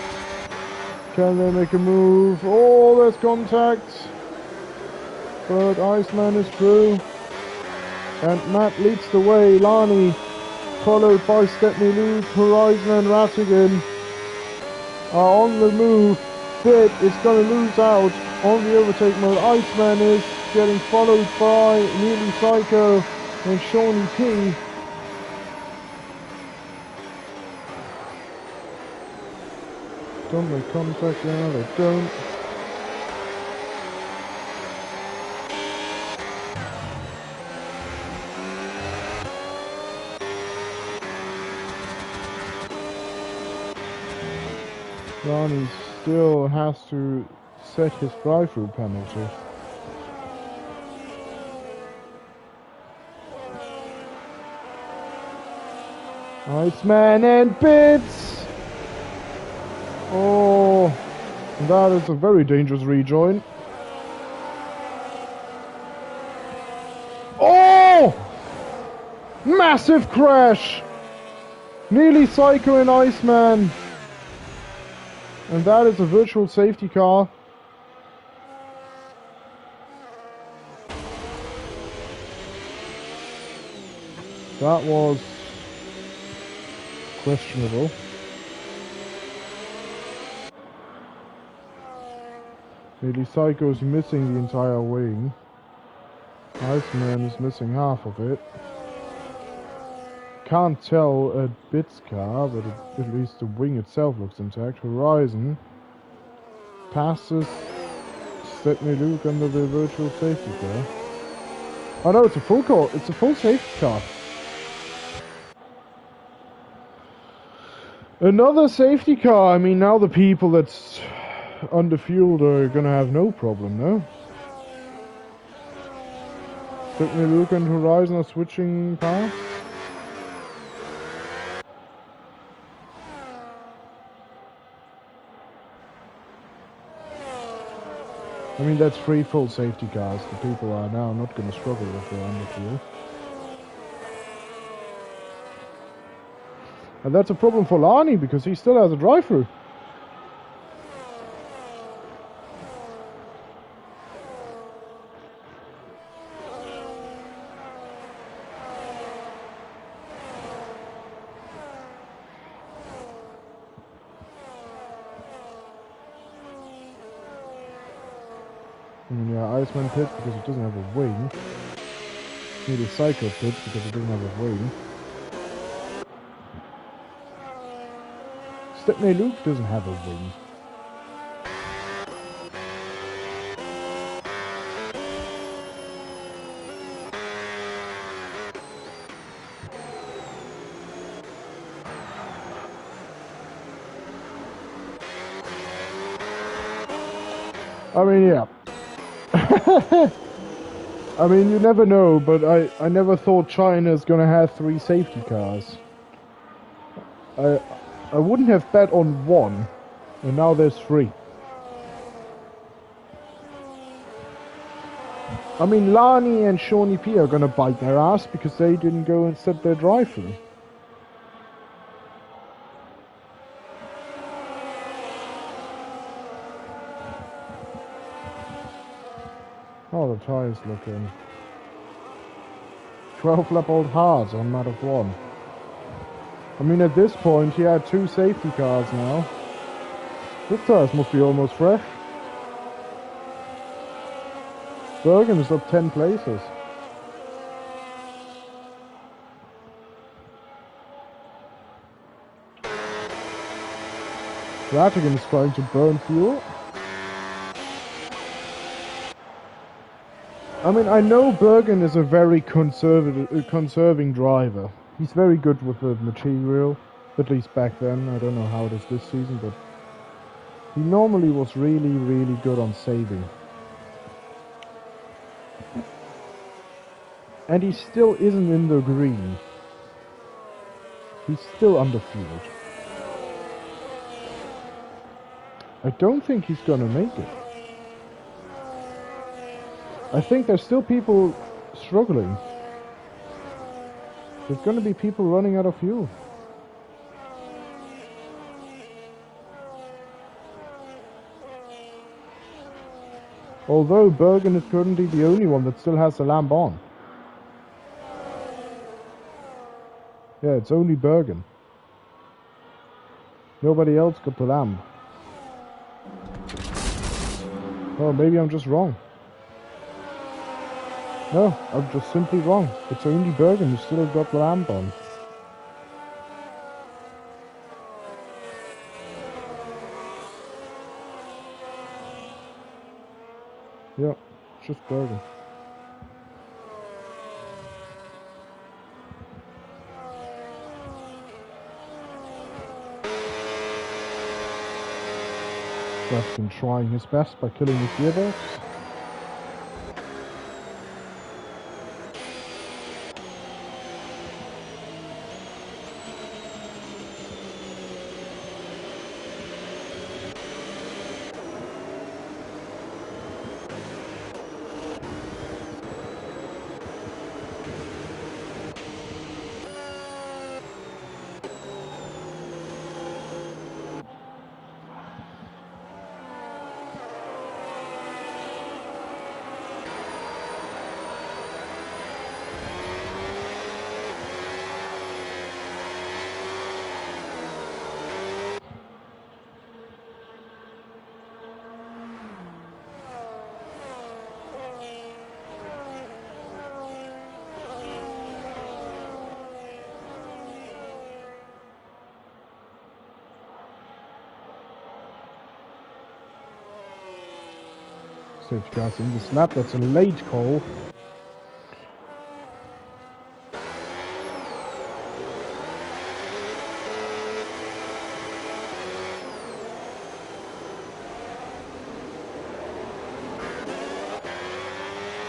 Can they make a move? Oh, there's contact. But Iceman is through. And Matt leads the way. Lani, followed by Stepney Luke, Horizon and Rattigan are on the move. Bit is going to lose out on the overtake mode. Iceman is getting followed by Nearly Psycho and Shawnee P. Don't make contact now, they don't. Ronnie still has to set his drive-through penalty. Iceman and Bits! Oh, that is a very dangerous rejoin. Oh! Massive crash! Nearly Psycho and Iceman. And that is a virtual safety car. That was questionable. Maybe Psycho's missing the entire wing. Iceman is missing half of it. Can't tell at Bit's car, but at least the wing itself looks intact. Horizon passes Stepney Luke under the virtual safety car. Oh no, it's a full car. It's a full safety car. Another safety car. I mean, now the people that's underfueled are gonna have no problem, no? Stepney Luke and Horizon are switching paths. I mean, that's 3 full safety cars. The people are now not going to struggle if they're under fuel. And that's a problem for Lani, because he still has a drive-through. I mean, yeah, Iceman pits because it doesn't have a wing. Maybe Psycho pits because it doesn't have a wing. Stepney Luke doesn't have a wing. I mean, yeah. I mean, you never know, but I never thought China's gonna have 3 safety cars. I wouldn't have bet on 1, and now there's 3. I mean, Lani and Shawnee P are gonna bite their ass because they didn't go and set their drive-through. Oh, the tires looking 12 lap old hards on mat of 1. I mean, at this point, he had 2 safety cars now. This tires must be almost fresh. Bergen is up 10 places. Ratigan is trying to burn fuel. I mean, I know Bergen is a very conserving driver. He's very good with the material, at least back then. I don't know how it is this season, but he normally was really, really good on saving. And he still isn't in the green. He's still underfueled. I don't think he's gonna make it. I think there's still people struggling. There's gonna be people running out of fuel. Although Bergen is currently the only one that still has the lamp on. Yeah, it's only Bergen. Nobody else got the lamp. Oh, maybe I'm just wrong. No, I'm just simply wrong. It's only Bergen who still got the lamp on. Yeah, just Bergen. Raf's been trying his best by killing his gearbox. safety cars in this lap. That's a late call.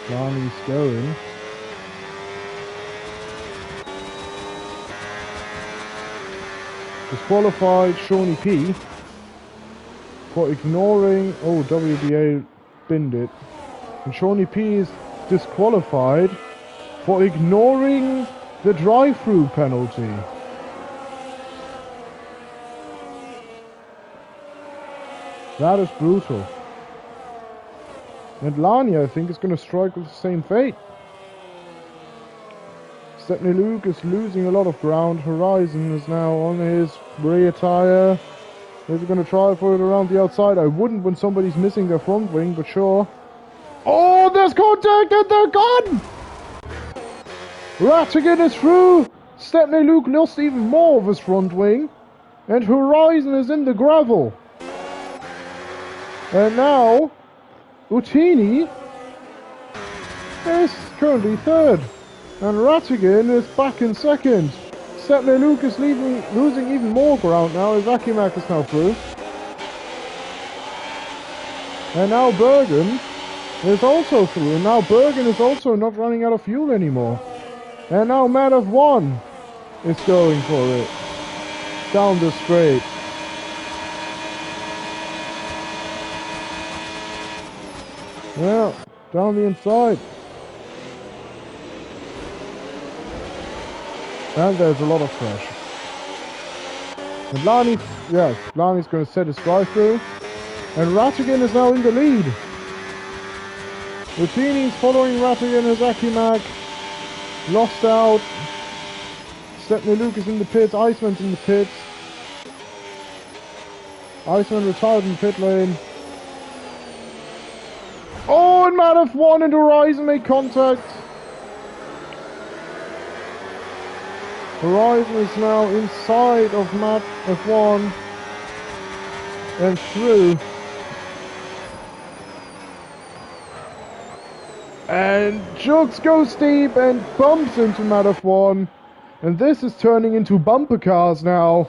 Barney's going. Disqualified Shawnee P for ignoring... Oh, WBA binned it. And Shawnee P is disqualified for ignoring the drive-through penalty. That is brutal. And Lani, I think, is going to strike with the same fate. Stepney Luke is losing a lot of ground. Horizon is now on his rear tire. Is he going to try for it around the outside? I wouldn't when somebody's missing their front wing, but sure. Oh, there's contact and they're gone! Rattigan is through. Stepney Luke lost even more of his front wing. And Horizon is in the gravel. And now, Utini is currently third. And Rattigan is back in second. Stepney Luke is losing even more ground now as Akimak is now through. And now Bergen is also through. And now Bergen is also not running out of fuel anymore. And now Matt of One is going for it. Down the straight. Yeah, down the inside. And there's a lot of pressure. And Lani's going to set his drive-through. And Rattigan is now in the lead. Routini's following Rattigan as Akimak. Lost out. Stepney Luke is in the pits. Iceman's in the pits. Iceman retired in pit lane. Oh, and Matt F1 and Horizon make contact. Horizon is now inside of Matt F1 and through. And Jugs goes deep and bumps into Matt F1. And this is turning into bumper cars now.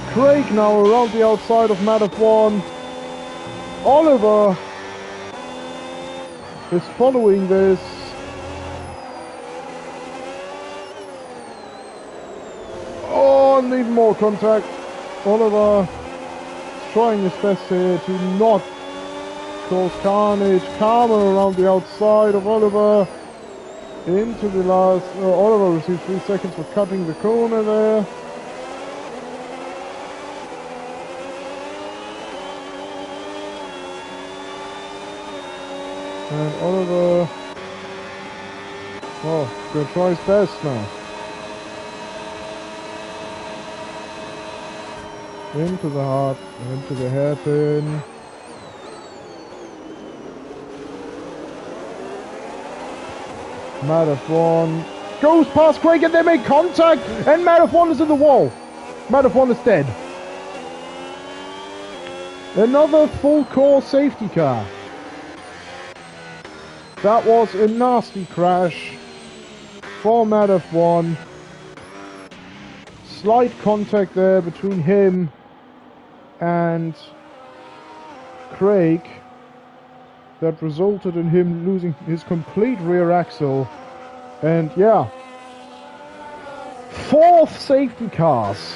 Craig now around the outside of Matt F1. Oliver is following this. Oh, and even more contact. Oliver is trying his best here to not cause carnage. Karma around the outside of Oliver. Into the last... Oliver received 3 seconds for cutting the corner there. And Oliver... Oh, gonna try his best now. Into the heart, into the hairpin. Matt F1 goes past Craig and they make contact, and Matt F1 is in the wall. Matt F1 is dead. Another full core safety car. That was a nasty crash for Matt F1. Slight contact there between him and Craig that resulted in him losing his complete rear axle. And yeah, 4th safety cars.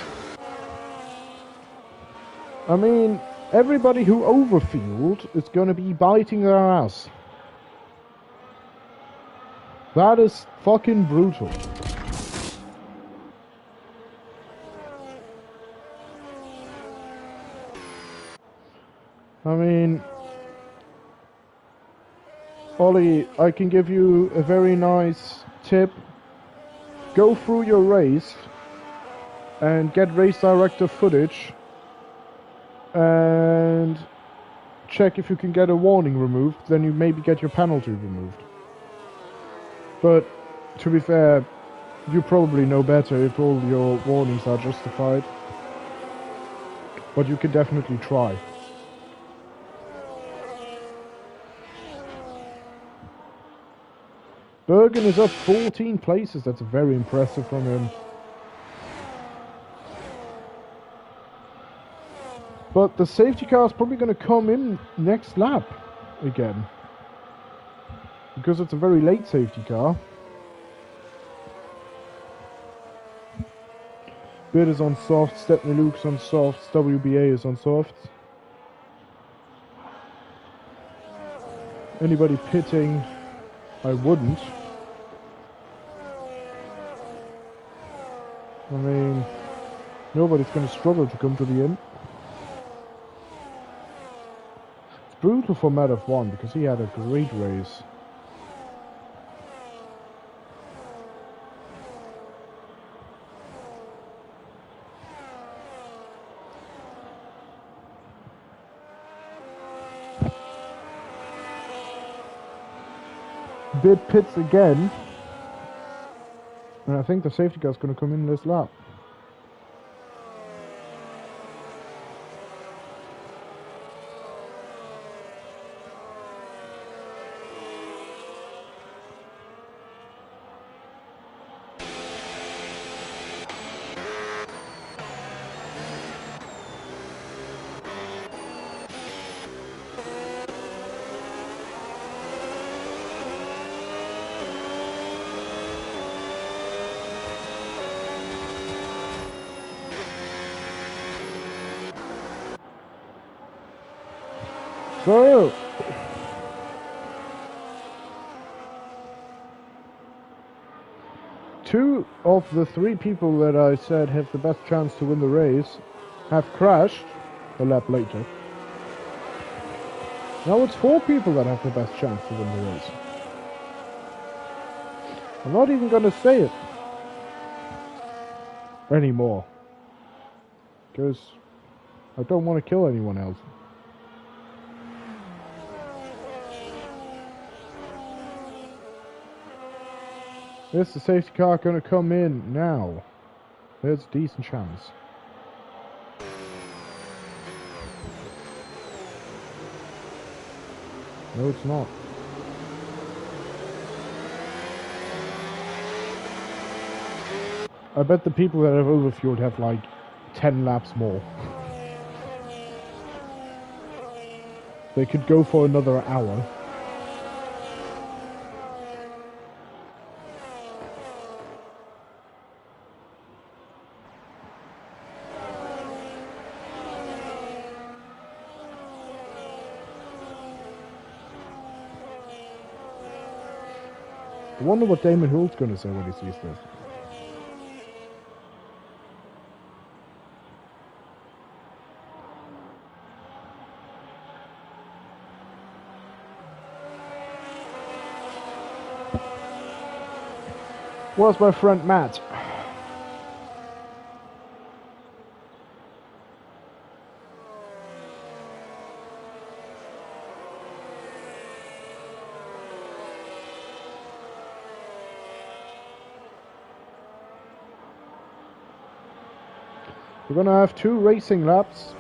I mean, everybody who overfueled is going to be biting their ass. That is fucking brutal. I mean, Ollie, I can give you a very nice tip. Go through your race and get race director footage and check if you can get a warning removed, then you maybe get your penalty removed. But to be fair, you probably know better if all your warnings are justified. But you can definitely try. Bergen is up 14 places. That's very impressive from him. But the safety car is probably going to come in next lap again. Because it's a very late safety car. Bit is on soft, Stepney Luke's on soft, WBA is on soft. Anybody pitting, I wouldn't. I mean, nobody's going to struggle to come to the end. It's brutal for Matt F1 because he had a great race. Bid pits again, and I think the safety car is going to come in this lap. So, two of the three people that I said have the best chance to win the race have crashed a lap later. Now it's four people that have the best chance to win the race. I'm not even going to say it anymore, because I don't want to kill anyone else. Is the safety car going to come in now? There's a decent chance. No, it's not. I bet the people that have overfueled have like 10 laps more. They could go for another hour. I wonder what Damon Hill's going to say when he sees this. Where's my friend Matt? We're gonna have two racing laps,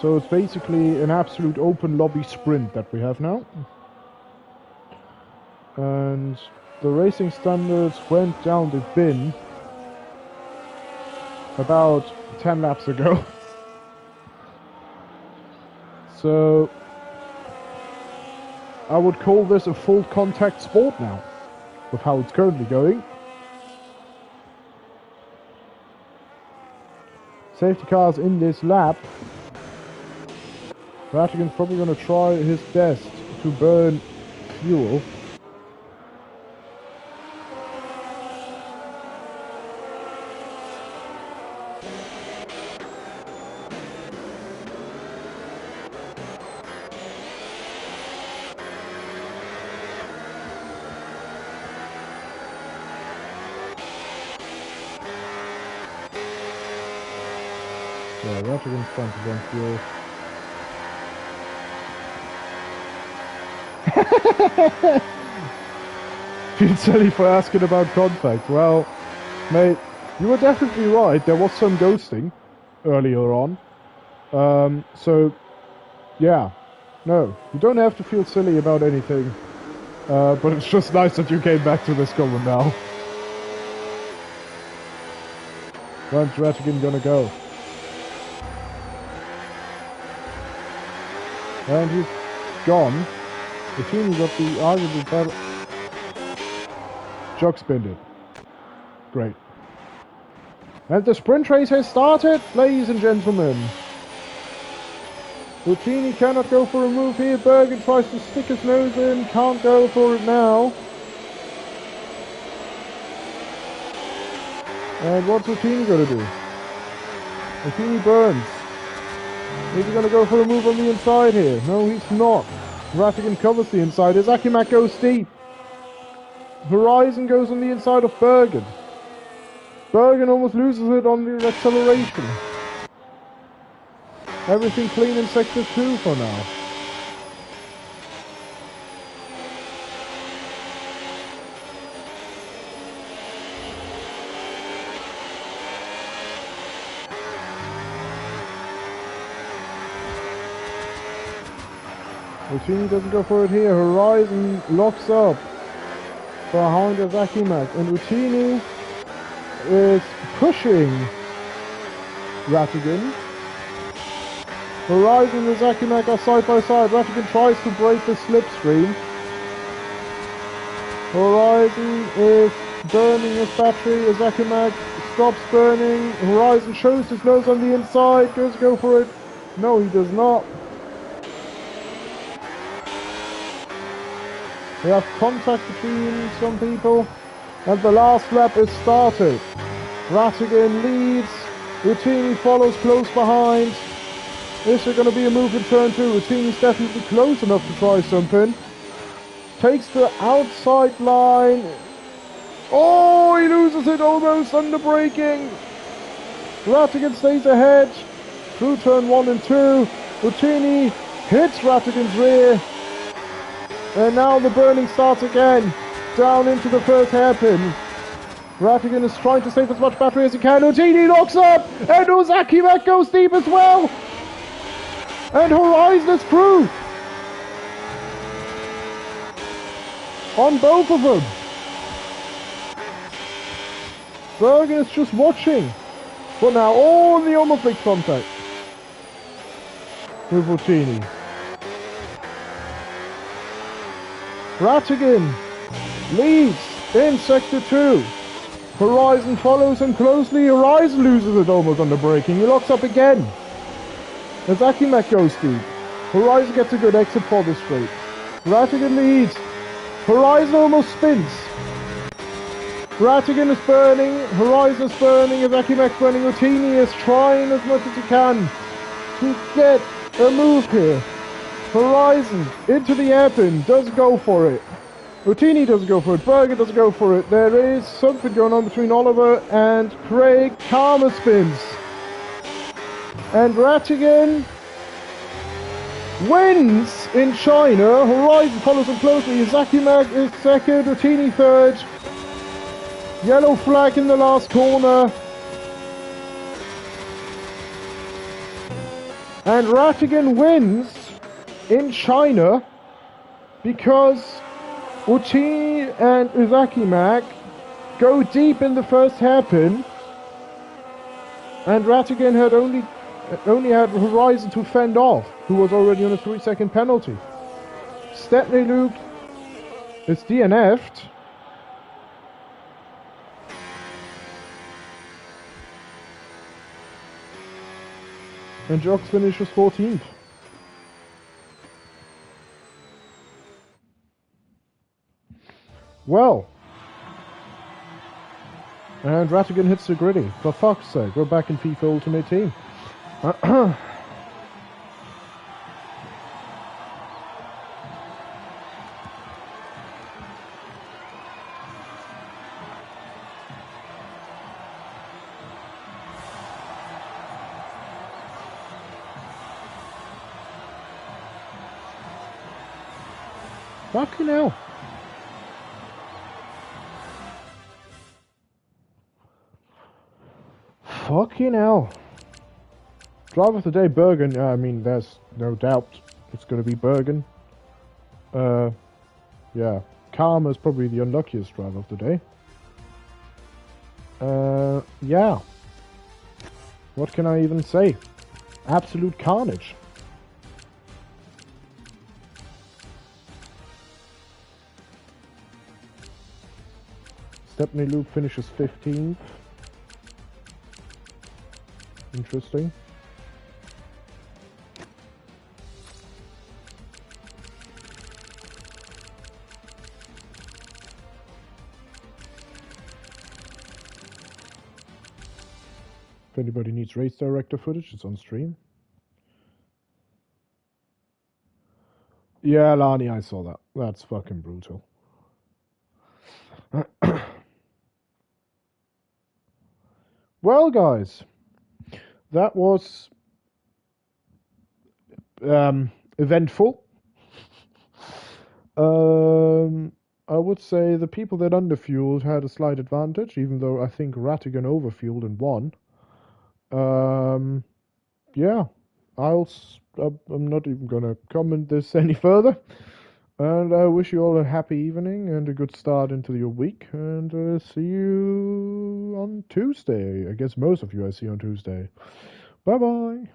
so it's basically an absolute open lobby sprint that we have now. And the racing standards went down the bin about 10 laps ago. So I would call this a full contact sport now, with how it's currently going. Safety cars in this lap. Vatican's probably going to try his best to burn fuel. Yeah, Vatican's trying to burn fuel. Feels silly for asking about contact. Well, mate, you were definitely right. There was some ghosting earlier on. So, yeah. No, you don't have to feel silly about anything. But it's just nice that you came back to this comment now. Where's Rattigan gonna go? And he's gone. The team got the arguably better. Jug spinned it. Great. And the sprint race has started, ladies and gentlemen. Ruttini cannot go for a move here. Bergen tries to stick his nose in. Can't go for it now. And what's Ruttini going to do? Ruttini burns. Is he going to go for a move on the inside here? No, he's not. Rattigan covers the inside. Izakimak goes deep. Horizon goes on the inside of Bergen. Bergen almost loses it on the acceleration. Everything clean in Sector 2 for now. Ruttini doesn't go for it here. Horizon locks up behind Izakimak. And Ruttini is pushing Rattigan. Horizon and Izakimak are side by side. Rattigan tries to break the slipstream. Horizon is burning his battery. Izakimak stops burning. Horizon shows his nose on the inside. Goes to go for it. No, he does not. We have contact between some people. And the last lap is started. Rattigan leads. Ruttini follows close behind. Is there going to be a move in turn 2? Ruttini's definitely close enough to try something. Takes the outside line. Oh, he loses it almost under braking. Rattigan stays ahead through turn 1 and 2. Ruttini hits Rattigan's rear. And now the burning starts again. Down into the first hairpin. Rattigan is trying to save as much battery as he can. Ruttini locks up. And Izakimak goes deep as well. And Horizon is through. On both of them. Bergen is just watching. But now all the almost makes contact with Ruttini. Rattigan leads in Sector 2. Horizon follows him closely. Horizon loses it almost under braking. He locks up again. Izakimak goes deep. Horizon gets a good exit for the straight. Rattigan leads. Horizon almost spins. Rattigan is burning. Horizon is burning. Izakimak's burning. Ruttini is trying as much as he can to get a move here. Horizon into the hairpin. Doesn't go for it. Ruttini doesn't go for it. Bergen doesn't go for it. There is something going on between Oliver and Craig. Karma spins. And Rattigan wins in China. Horizon follows him closely. Izakimak is second. Ruttini third. Yellow flag in the last corner. And Rattigan wins in China because Ruttini and Izakimak go deep in the first hairpin. And Rattigan had only had Horizon to fend off, who was already on a 3-second penalty. Stepney Luke is DNF'd. And Jox finishes 14th. Well. And Rattigan hits the gritty. For fuck's sake, we're back in FIFA Ultimate Team. Fucking hell. Fucking hell. Driver of the day, Bergen. I mean, there's no doubt it's going to be Bergen. Yeah. Karma is probably the unluckiest driver of the day. Yeah. What can I even say? Absolute carnage. Stepney Loop finishes 15th. Interesting. If anybody needs race director footage, it's on stream. Yeah, Lani, I saw that. That's fucking brutal. Well, guys, that was eventful. I would say the people that underfueled had a slight advantage, even though I think Rattigan overfueled and won. Yeah, I'm not even gonna comment this any further. And I wish you all a happy evening and a good start into your week. And see you on Tuesday. I guess most of you I see on Tuesday. Bye bye.